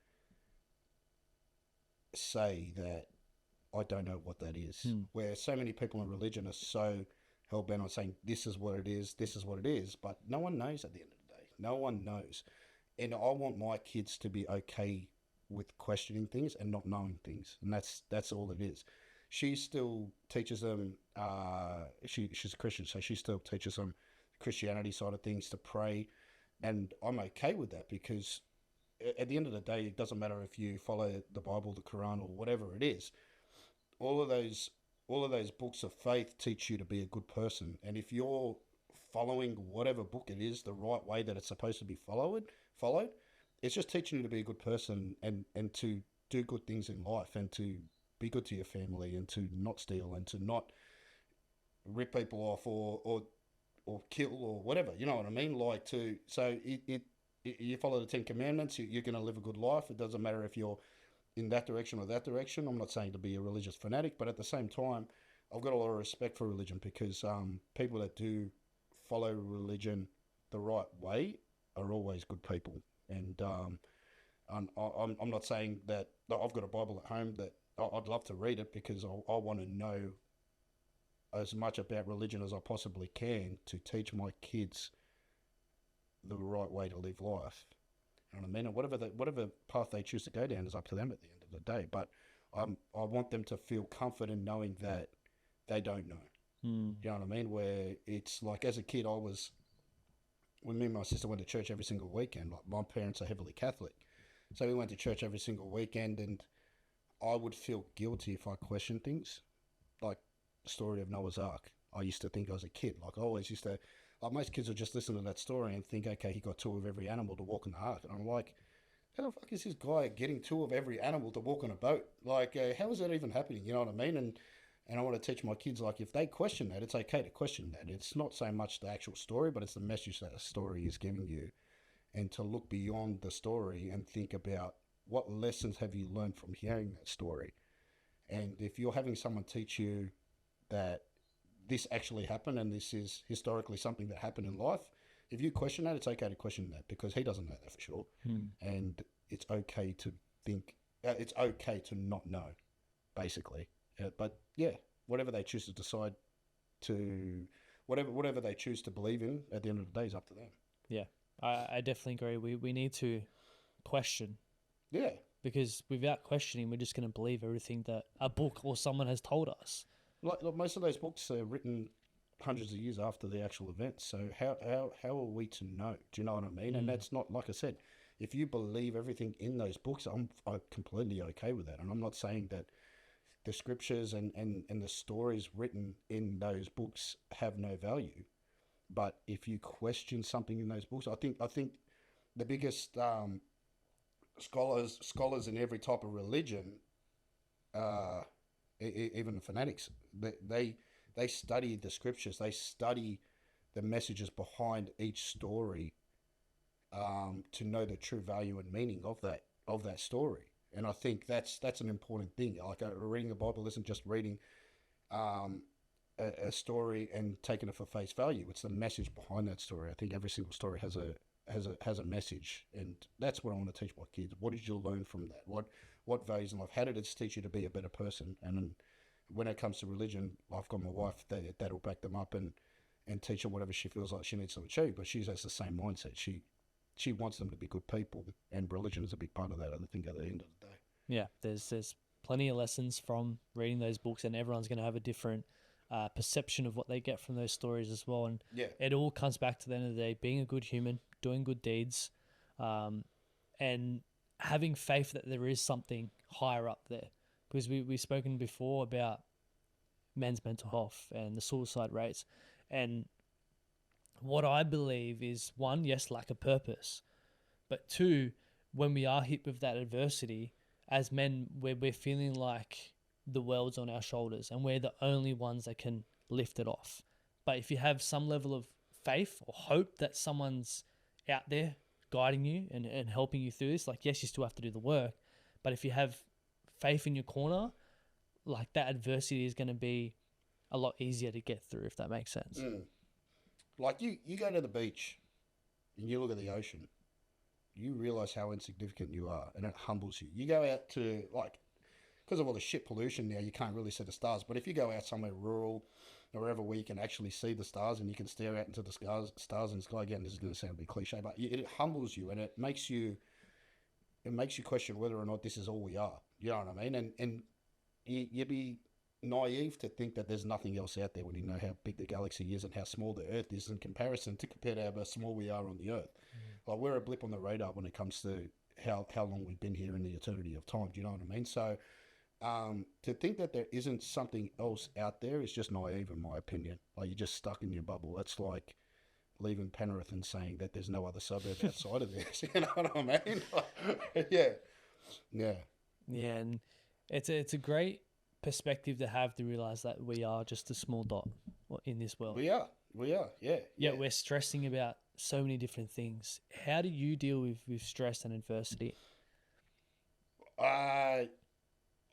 say that I don't know what that is. Where so many people in religion are so hell bent on saying this is what it is, but no one knows at the end of the day. No one knows. And I want my kids to be okay with questioning things and not knowing things. And that's all it is. She still teaches them, she's a Christian, so she still teaches them Christianity side of things, to pray. And I'm okay with that because at the end of the day, it doesn't matter if you follow the Bible, the Quran, or whatever it is. All of those books of faith teach you to be a good person. And if you're following whatever book it is the right way that it's supposed to be followed, it's just teaching you to be a good person and to do good things in life and to be good to your family and to not steal and to not rip people off or kill or whatever. You know what I mean? You follow the 10 Commandments, you're going to live a good life. It doesn't matter if you're in that direction or that direction. I'm not saying to be a religious fanatic, but at the same time, I've got a lot of respect for religion because people that do follow religion the right way are always good people. And I'm not saying that I've got a Bible at home that I'd love to read it because I want to know as much about religion as I possibly can to teach my kids the right way to live life. You know what I mean? And whatever path they choose to go down is up to them at the end of the day. But I want them to feel comfort in knowing that they don't know. You know what I mean? Where it's like as a kid, when me and my sister went to church every single weekend, like my parents are heavily Catholic. So we went to church every single weekend and I would feel guilty if I questioned things. Like the story of Noah's Ark. I used to think I was a kid. Like I always used to, like most kids would just listen to that story and think, okay, he got two of every animal to walk in the ark. And I'm like, how the fuck is this guy getting two of every animal to walk on a boat? Like, how is that even happening? You know what I mean? And I want to teach my kids, like, if they question that, it's okay to question that. It's not so much the actual story, but it's the message that the story is giving you. And to look beyond the story and think about what lessons have you learned from hearing that story. And if you're having someone teach you that this actually happened and this is historically something that happened in life, if you question that, it's okay to question that because he doesn't know that for sure. And it's okay to think, it's okay to not know, basically. But yeah, whatever they choose to decide to, whatever they choose to believe in at the end of the day is up to them.
Yeah, I definitely agree. We need to question.
Yeah.
Because without questioning, we're just going to believe everything that a book or someone has told us.
Like most of those books are written hundreds of years after the actual event. So how are we to know? Do you know what I mean? And that's not, like I said, if you believe everything in those books, I'm completely okay with that. And I'm not saying that the scriptures and the stories written in those books have no value. But if you question something in those books, I think the biggest scholars in every type of religion, even the fanatics, they study the scriptures, they study the messages behind each story, to know the true value and meaning of that story. And I think that's an important thing. Like reading the Bible isn't just reading a story and taking it for face value. It's the message behind that story. I think every single story has a message, and that's what I want to teach my kids. What did you learn from that? What values in life? How did it teach you to be a better person? And when it comes to religion, I've got my wife that'll back them up and teach her whatever she feels like she needs to achieve. But she has the same mindset. She wants them to be good people, and religion is a big part of that, I think, at the end of the day.
Yeah, there's plenty of lessons from reading those books, and everyone's going to have a different perception of what they get from those stories as well. And it all comes back to the end of the day, being a good human, doing good deeds, and having faith that there is something higher up there. Because we've spoken before about men's mental health and the suicide rates. And what I believe is, one, yes, lack of purpose, but two, when we are hit with that adversity, as men, we're feeling like the world's on our shoulders and we're the only ones that can lift it off. But if you have some level of faith or hope that someone's out there guiding you and helping you through this, like, yes, you still have to do the work, but if you have faith in your corner, like, that adversity is going to be a lot easier to get through, if that makes sense.
Like you go to the beach and you look at the ocean, you realize how insignificant you are, and it humbles you. You go out to, like, because of all the shit pollution now, you can't really see the stars. But if you go out somewhere rural or wherever where you can actually see the stars and you can stare out into the stars and the sky, again, this is going to sound a bit cliche, but it humbles you, and it makes you question whether or not this is all we are. You know what I mean? And you'd be naive to think that there's nothing else out there when you know how big the galaxy is and how small the Earth is in comparison to how small we are on the Earth. Like, we're a blip on the radar when it comes to how long we've been here in the eternity of time. Do you know what I mean? So to think that there isn't something else out there is just naive, in my opinion. Like, you're just stuck in your bubble. That's like leaving Penrith and saying that there's no other suburb outside of this. You know what I mean? Yeah.
And it's a great perspective to have, to realize that we are just a small dot in this world.
We are. Yeah.
We're stressing about so many different things. How do you deal with stress and adversity?
I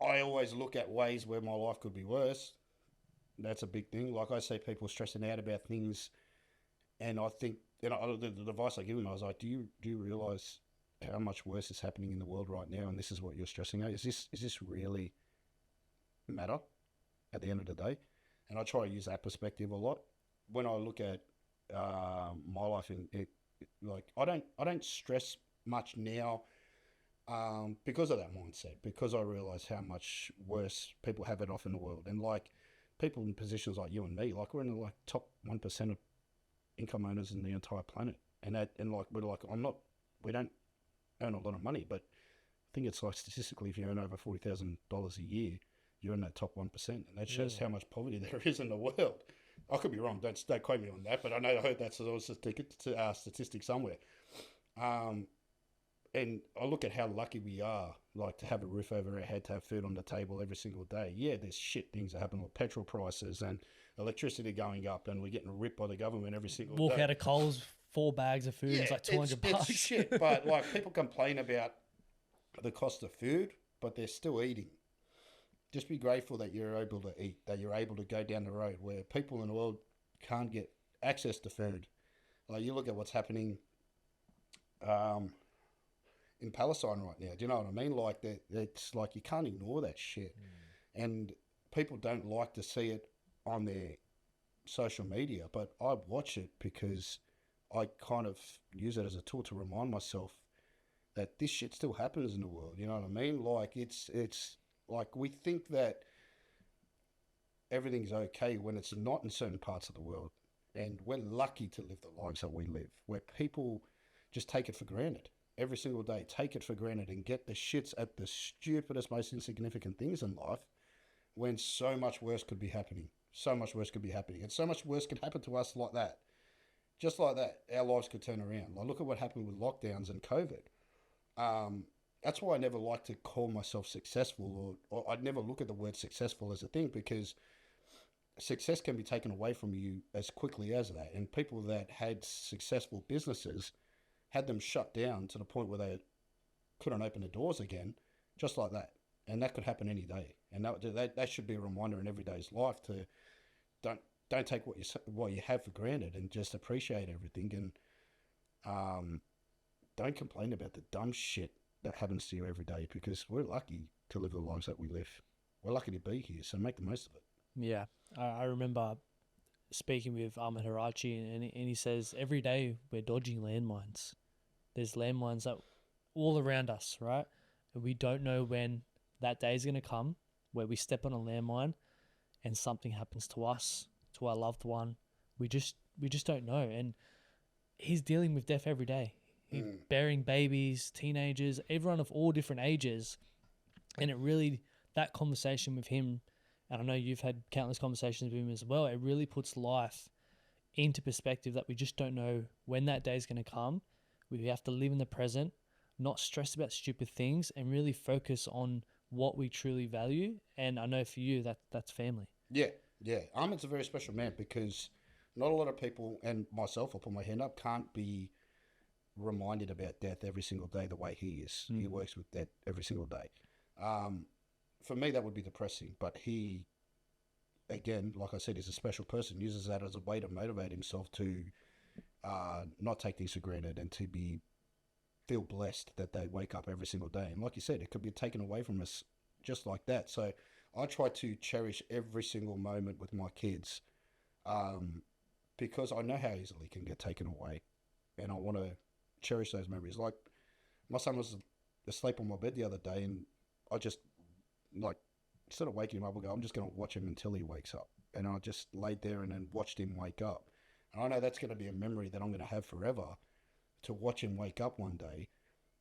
always look at ways where my life could be worse. That's a big thing. Like, I see people stressing out about things, and I think, the advice I give them, I was like, do you realize how much worse is happening in the world right now, and this is what you're stressing out? Is this really matter at the end of the day? And I try to use that perspective a lot when I look at my life. Like, I don't stress much now because of that mindset, because I realize how much worse people have it off in the world. And, like, people in positions like you and me, like, we're in the, like, top 1% of income earners in the entire planet, we don't earn a lot of money, but I think it's like, statistically, if you earn over $40,000 a year, you're in that top 1%, and that shows how much poverty there is in the world. I could be wrong, don't quote me on that, but I heard that's a statistic somewhere. And I look at how lucky we are, like, to have a roof over our head, to have food on the table every single day. Yeah, there's shit things that happen, with petrol prices and electricity going up, and we're getting ripped by the government every single day.
Walk out of Coles, 4 bags of food, it's like $200.
It's shit, but, like, people complain about the cost of food, but they're still eating. Just be grateful that you're able to eat, that you're able to go down the road where people in the world can't get access to food. Like, you look at what's happening in Palestine right now. Do you know what I mean? Like, it's like, you can't ignore that shit. And people don't like to see it on their social media, but I watch it because I kind of use it as a tool to remind myself that this shit still happens in the world. You know what I mean? Like, it's like, we think that everything's okay when it's not in certain parts of the world. And we're lucky to live the lives that we live, where people just take it for granted every single day, take it for granted, and get the shits at the stupidest, most insignificant things in life, when so much worse could be happening. So much worse could be happening. And so much worse could happen to us like that. Just like that, our lives could turn around. Like, look at what happened with lockdowns and COVID. That's why I never like to call myself successful, or I'd never look at the word successful as a thing, because success can be taken away from you as quickly as that. And people that had successful businesses had them shut down to the point where they couldn't open the doors again, just like that. And that could happen any day. And that should be a reminder in every day's life to don't take what you have for granted, and just appreciate everything. And don't complain about the dumb shit that happens to you every day, because we're lucky to live the lives that we live. We're lucky to be here, so make the most of it.
Yeah, I remember speaking with Ahmed Harachi, and he says every day we're dodging landmines. There's landmines that all around us, right? And we don't know when that day is going to come where we step on a landmine and something happens to us, to our loved one. We just don't know. And he's dealing with death every day. He's burying babies, teenagers, everyone of all different ages. And it really, that conversation with him, and I know you've had countless conversations with him as well, it really puts life into perspective that we just don't know when that day is going to come. We have to live in the present, not stress about stupid things, and really focus on what we truly value. And I know for you that's family.
Yeah, yeah. Ahmed's a very special man because not a lot of people, and myself, I'll put my hand up, can't be reminded about death every single day the way he is. He works with death every single day. For me, that would be depressing. But he, again, like I said, is a special person, uses that as a way to motivate himself to not take things for granted and to feel blessed that they wake up every single day. And like you said, it could be taken away from us just like that. So I try to cherish every single moment with my kids because I know how easily it can get taken away. And I want to cherish those memories. Like, my son was asleep on my bed the other day, and I just, like, instead of waking him up, I go, I'm just going to watch him until he wakes up. And I just laid there and then watched him wake up. And I know that's going to be a memory that I'm going to have forever, to watch him wake up one day,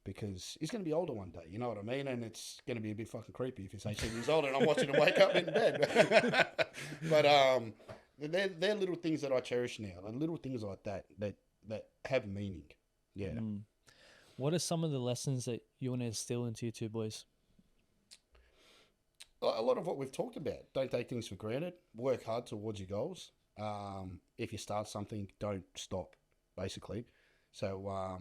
because he's going to be older one day, you know what I mean? And it's going to be a bit fucking creepy if he's 18 years old and I'm watching him wake up in bed. But they're little things that I cherish now, and little things like that have meaning. Yeah.
What are some of the lessons that you want to instill into your two boys?
A lot of what we've talked about. Don't take things for granted. Work hard towards your goals. If you start something, don't stop, basically. So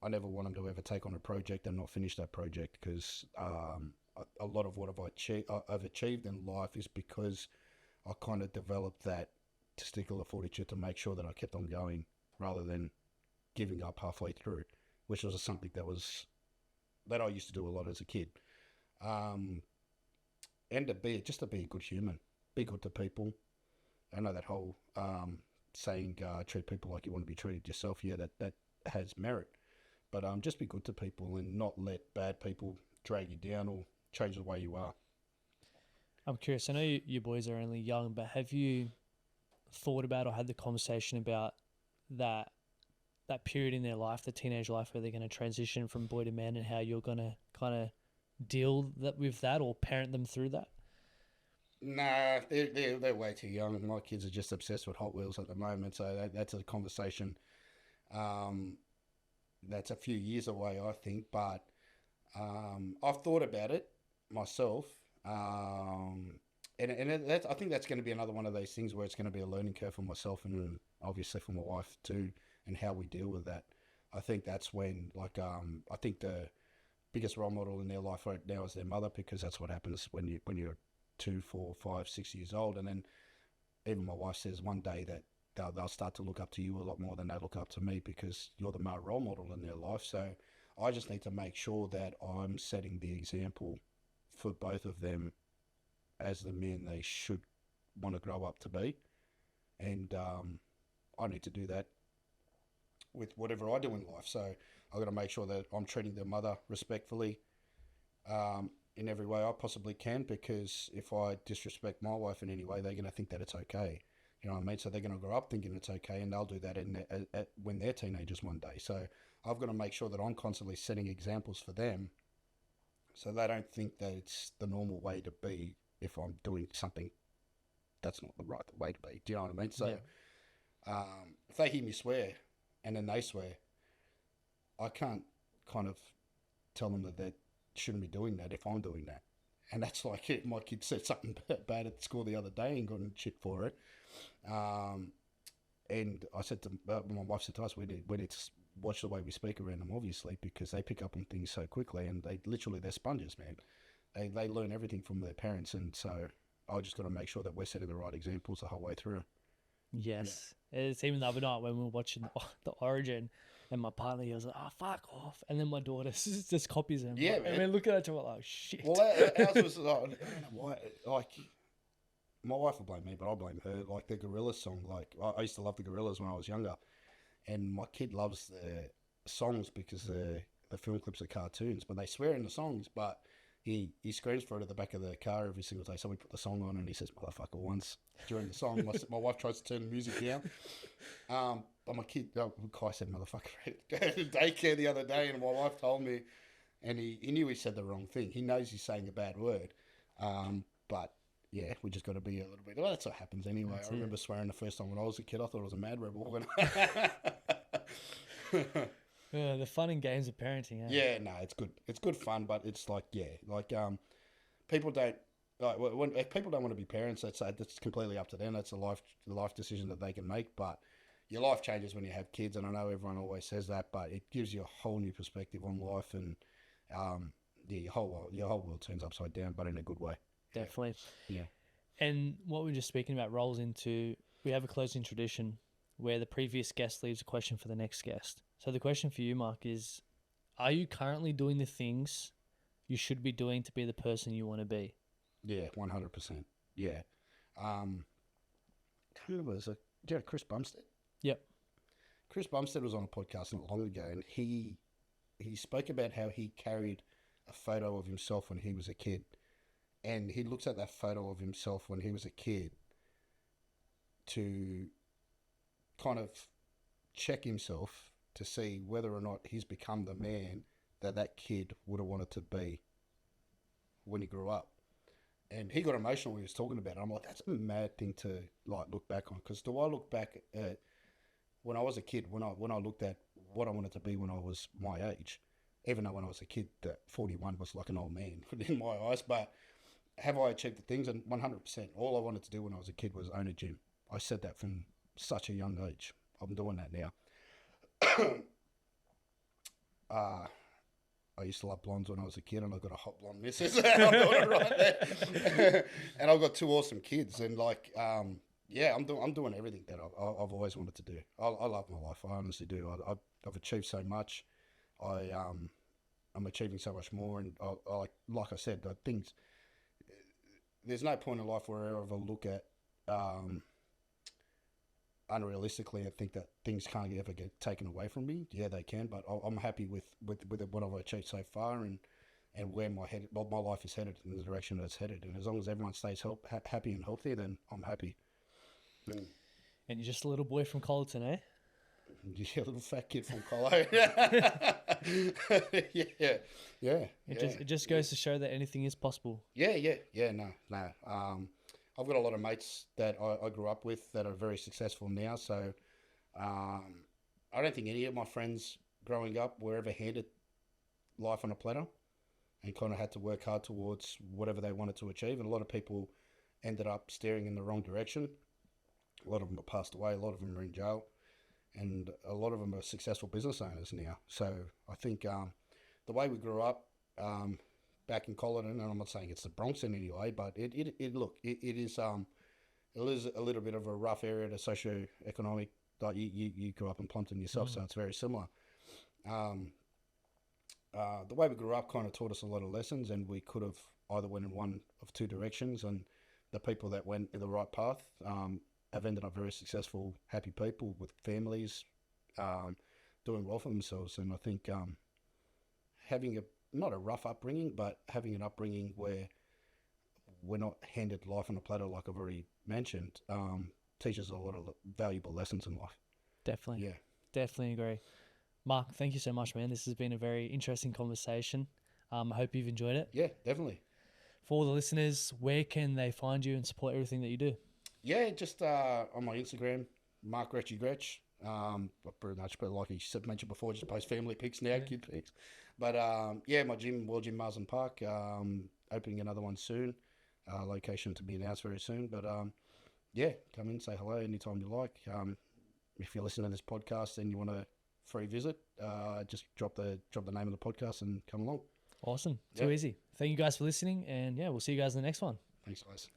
I never want them to ever take on a project and not finish that project, because a lot of what I've achieved in life is because I kind of developed that testicular fortitude to make sure that I kept on going rather than giving up halfway through, which was something that I used to do a lot as a kid. And to be a good human, be good to people. I know that whole saying, treat people like you want to be treated yourself. Yeah, that has merit. But just be good to people and not let bad people drag you down or change the way you are.
I'm curious, I know you boys are only young, but have you thought about or had the conversation about that period in their life, the teenage life, where they're going to transition from boy to man, and how you're going to kind of deal with that or parent them through that?
Nah, they're way too young. My kids are just obsessed with Hot Wheels at the moment, so that's a conversation that's a few years away, I think. But I've thought about it myself, and I think that's going to be another one of those things where it's going to be a learning curve for myself and obviously for my wife too, and how we deal with that. I think that's when, I think the biggest role model in their life right now is their mother, because that's what happens when you're 2, 4, 5, 6 years old. And then even my wife says one day that they'll start to look up to you a lot more than they look up to me, because you're the male role model in their life. So I just need to make sure that I'm setting the example for both of them as the men they should want to grow up to be. And I need to do that with whatever I do in life. So I've got to make sure that I'm treating their mother respectfully in every way I possibly can, because if I disrespect my wife in any way, they're going to think that it's okay. You know what I mean? So they're going to grow up thinking it's okay, and they'll do that when they're teenagers one day. So I've got to make sure that I'm constantly setting examples for them, so they don't think that it's the normal way to be if I'm doing something that's not the right way to be. Do you know what I mean? So yeah. If they hear me swear and then they swear, I can't kind of tell them that they shouldn't be doing that if I'm doing that. And that's like it. My kid said something bad at school the other day and got in shit for it. And I said to my wife said to us, we need to watch the way we speak around them, obviously, because they pick up on things so quickly, and they're sponges, man. They learn everything from their parents, and so I just got to make sure that we're setting the right examples the whole way through.
Yes. Yeah. It's even the other night when we were watching the Origin, and my partner, he was like, oh, fuck off. And then my daughter just copies him.
Yeah,
man. And we look at each other like, shit.
Well, ours was, I don't know why, like, my wife will blame me, but I'll blame her. Like, the Gorillaz song, like, I used to love the Gorillaz when I was younger. And my kid loves the songs because the film clips are cartoons, but they swear in the songs, but he screams for it at the back of the car every single day. So we put the song on and he says motherfucker once during the song. My wife tries to turn the music down. But my kid, Kai said motherfucker at daycare the other day, and my wife told me, and he knew he said the wrong thing. He knows he's saying a bad word, but yeah, we just got to be a little bit. Well, that's what happens anyway.
That's
I remember swearing the first time when I was a kid. I thought I was a mad rebel.
The fun and games of parenting.
Yeah, no, it's good. It's good fun, but it's like, people don't like if people don't want to be parents. That's completely up to them. That's a life decision that they can make. But your life changes when you have kids, and I know everyone always says that, but it gives you a whole new perspective on life, and your whole world turns upside down, but in a good way.
Definitely.
Yeah.
And what we we're just speaking about rolls into, we have a closing tradition where the previous guest leaves a question for the next guest. So the question for you, Mark, is, are you currently doing the things you should be doing to be the person you want to be?
Yeah, 100%. Yeah. Can't remember, do you know Chris Bumstead?
Yep.
Chris Bumstead was on a podcast not long ago, and he spoke about how he carried a photo of himself when he was a kid. And he looks at that photo of himself when he was a kid to kind of check himself to see whether or not he's become the man that kid would have wanted to be when he grew up. And he got emotional when he was talking about it. I'm like, that's a mad thing to like look back on. Because do I look back at when I was a kid, when I looked at what I wanted to be when I was my age, even though when I was a kid, that 41 was like an old man in my eyes, but have I achieved the things? And 100%. All I wanted to do when I was a kid was own a gym. I said that from such a young age. I'm doing that now. I used to love blondes when I was a kid, and I got a hot blonde missus. I'm doing it right there. And I've got two awesome kids, and I'm doing everything that I've always wanted to do. I love my life. I honestly do. I've achieved so much. I'm achieving so much more, and like I said, things. There's no point in life where I ever look at unrealistically and think that things can't ever get taken away from me. Yeah, they can, but I'm happy with what I've achieved so far, and where my life is headed, in the direction that it's headed. And as long as everyone stays happy and healthy, then I'm happy.
And you're just a little boy from Colleton, eh?
Yeah, a little fat kid from Collo. Yeah.
It just goes to show that anything is possible.
No. I've got a lot of mates that I grew up with that are very successful now. So I don't think any of my friends growing up were ever handed life on a platter and kind of had to work hard towards whatever they wanted to achieve. And a lot of people ended up steering in the wrong direction. A lot of them have passed away. A lot of them are in jail. And a lot of them are successful business owners now. So I think the way we grew up back in Colleton, and I'm not saying it's the Bronx in any way, but it is a little bit of a rough area to socio-economic. Like you grew up in Plumpton yourself, so it's very similar. The way we grew up kind of taught us a lot of lessons, and we could have either went in one of two directions. And the people that went in the right path have ended up very successful, happy people with families, doing well for themselves. And I think having not a rough upbringing, but having an upbringing where we're not handed life on a platter, like I've already mentioned, teaches a lot of valuable lessons in life.
Definitely.
Yeah.
Definitely agree. Mark, thank you so much, man. This has been a very interesting conversation. I hope you've enjoyed it.
Yeah, definitely.
For all the listeners, where can they find you and support everything that you do?
Yeah, just on my Instagram, Mark Grech. Pretty much, but like you mentioned before, just post family pics now, kid pics. But my gym, World Gym Marsden Park, opening another one soon. Location to be announced very soon. But come in, say hello anytime you like. If you're listening to this podcast and you want a free visit, just drop the name of the podcast and come along.
Awesome. Too easy. Thank you guys for listening, and we'll see you guys in the next one.
Thanks, guys.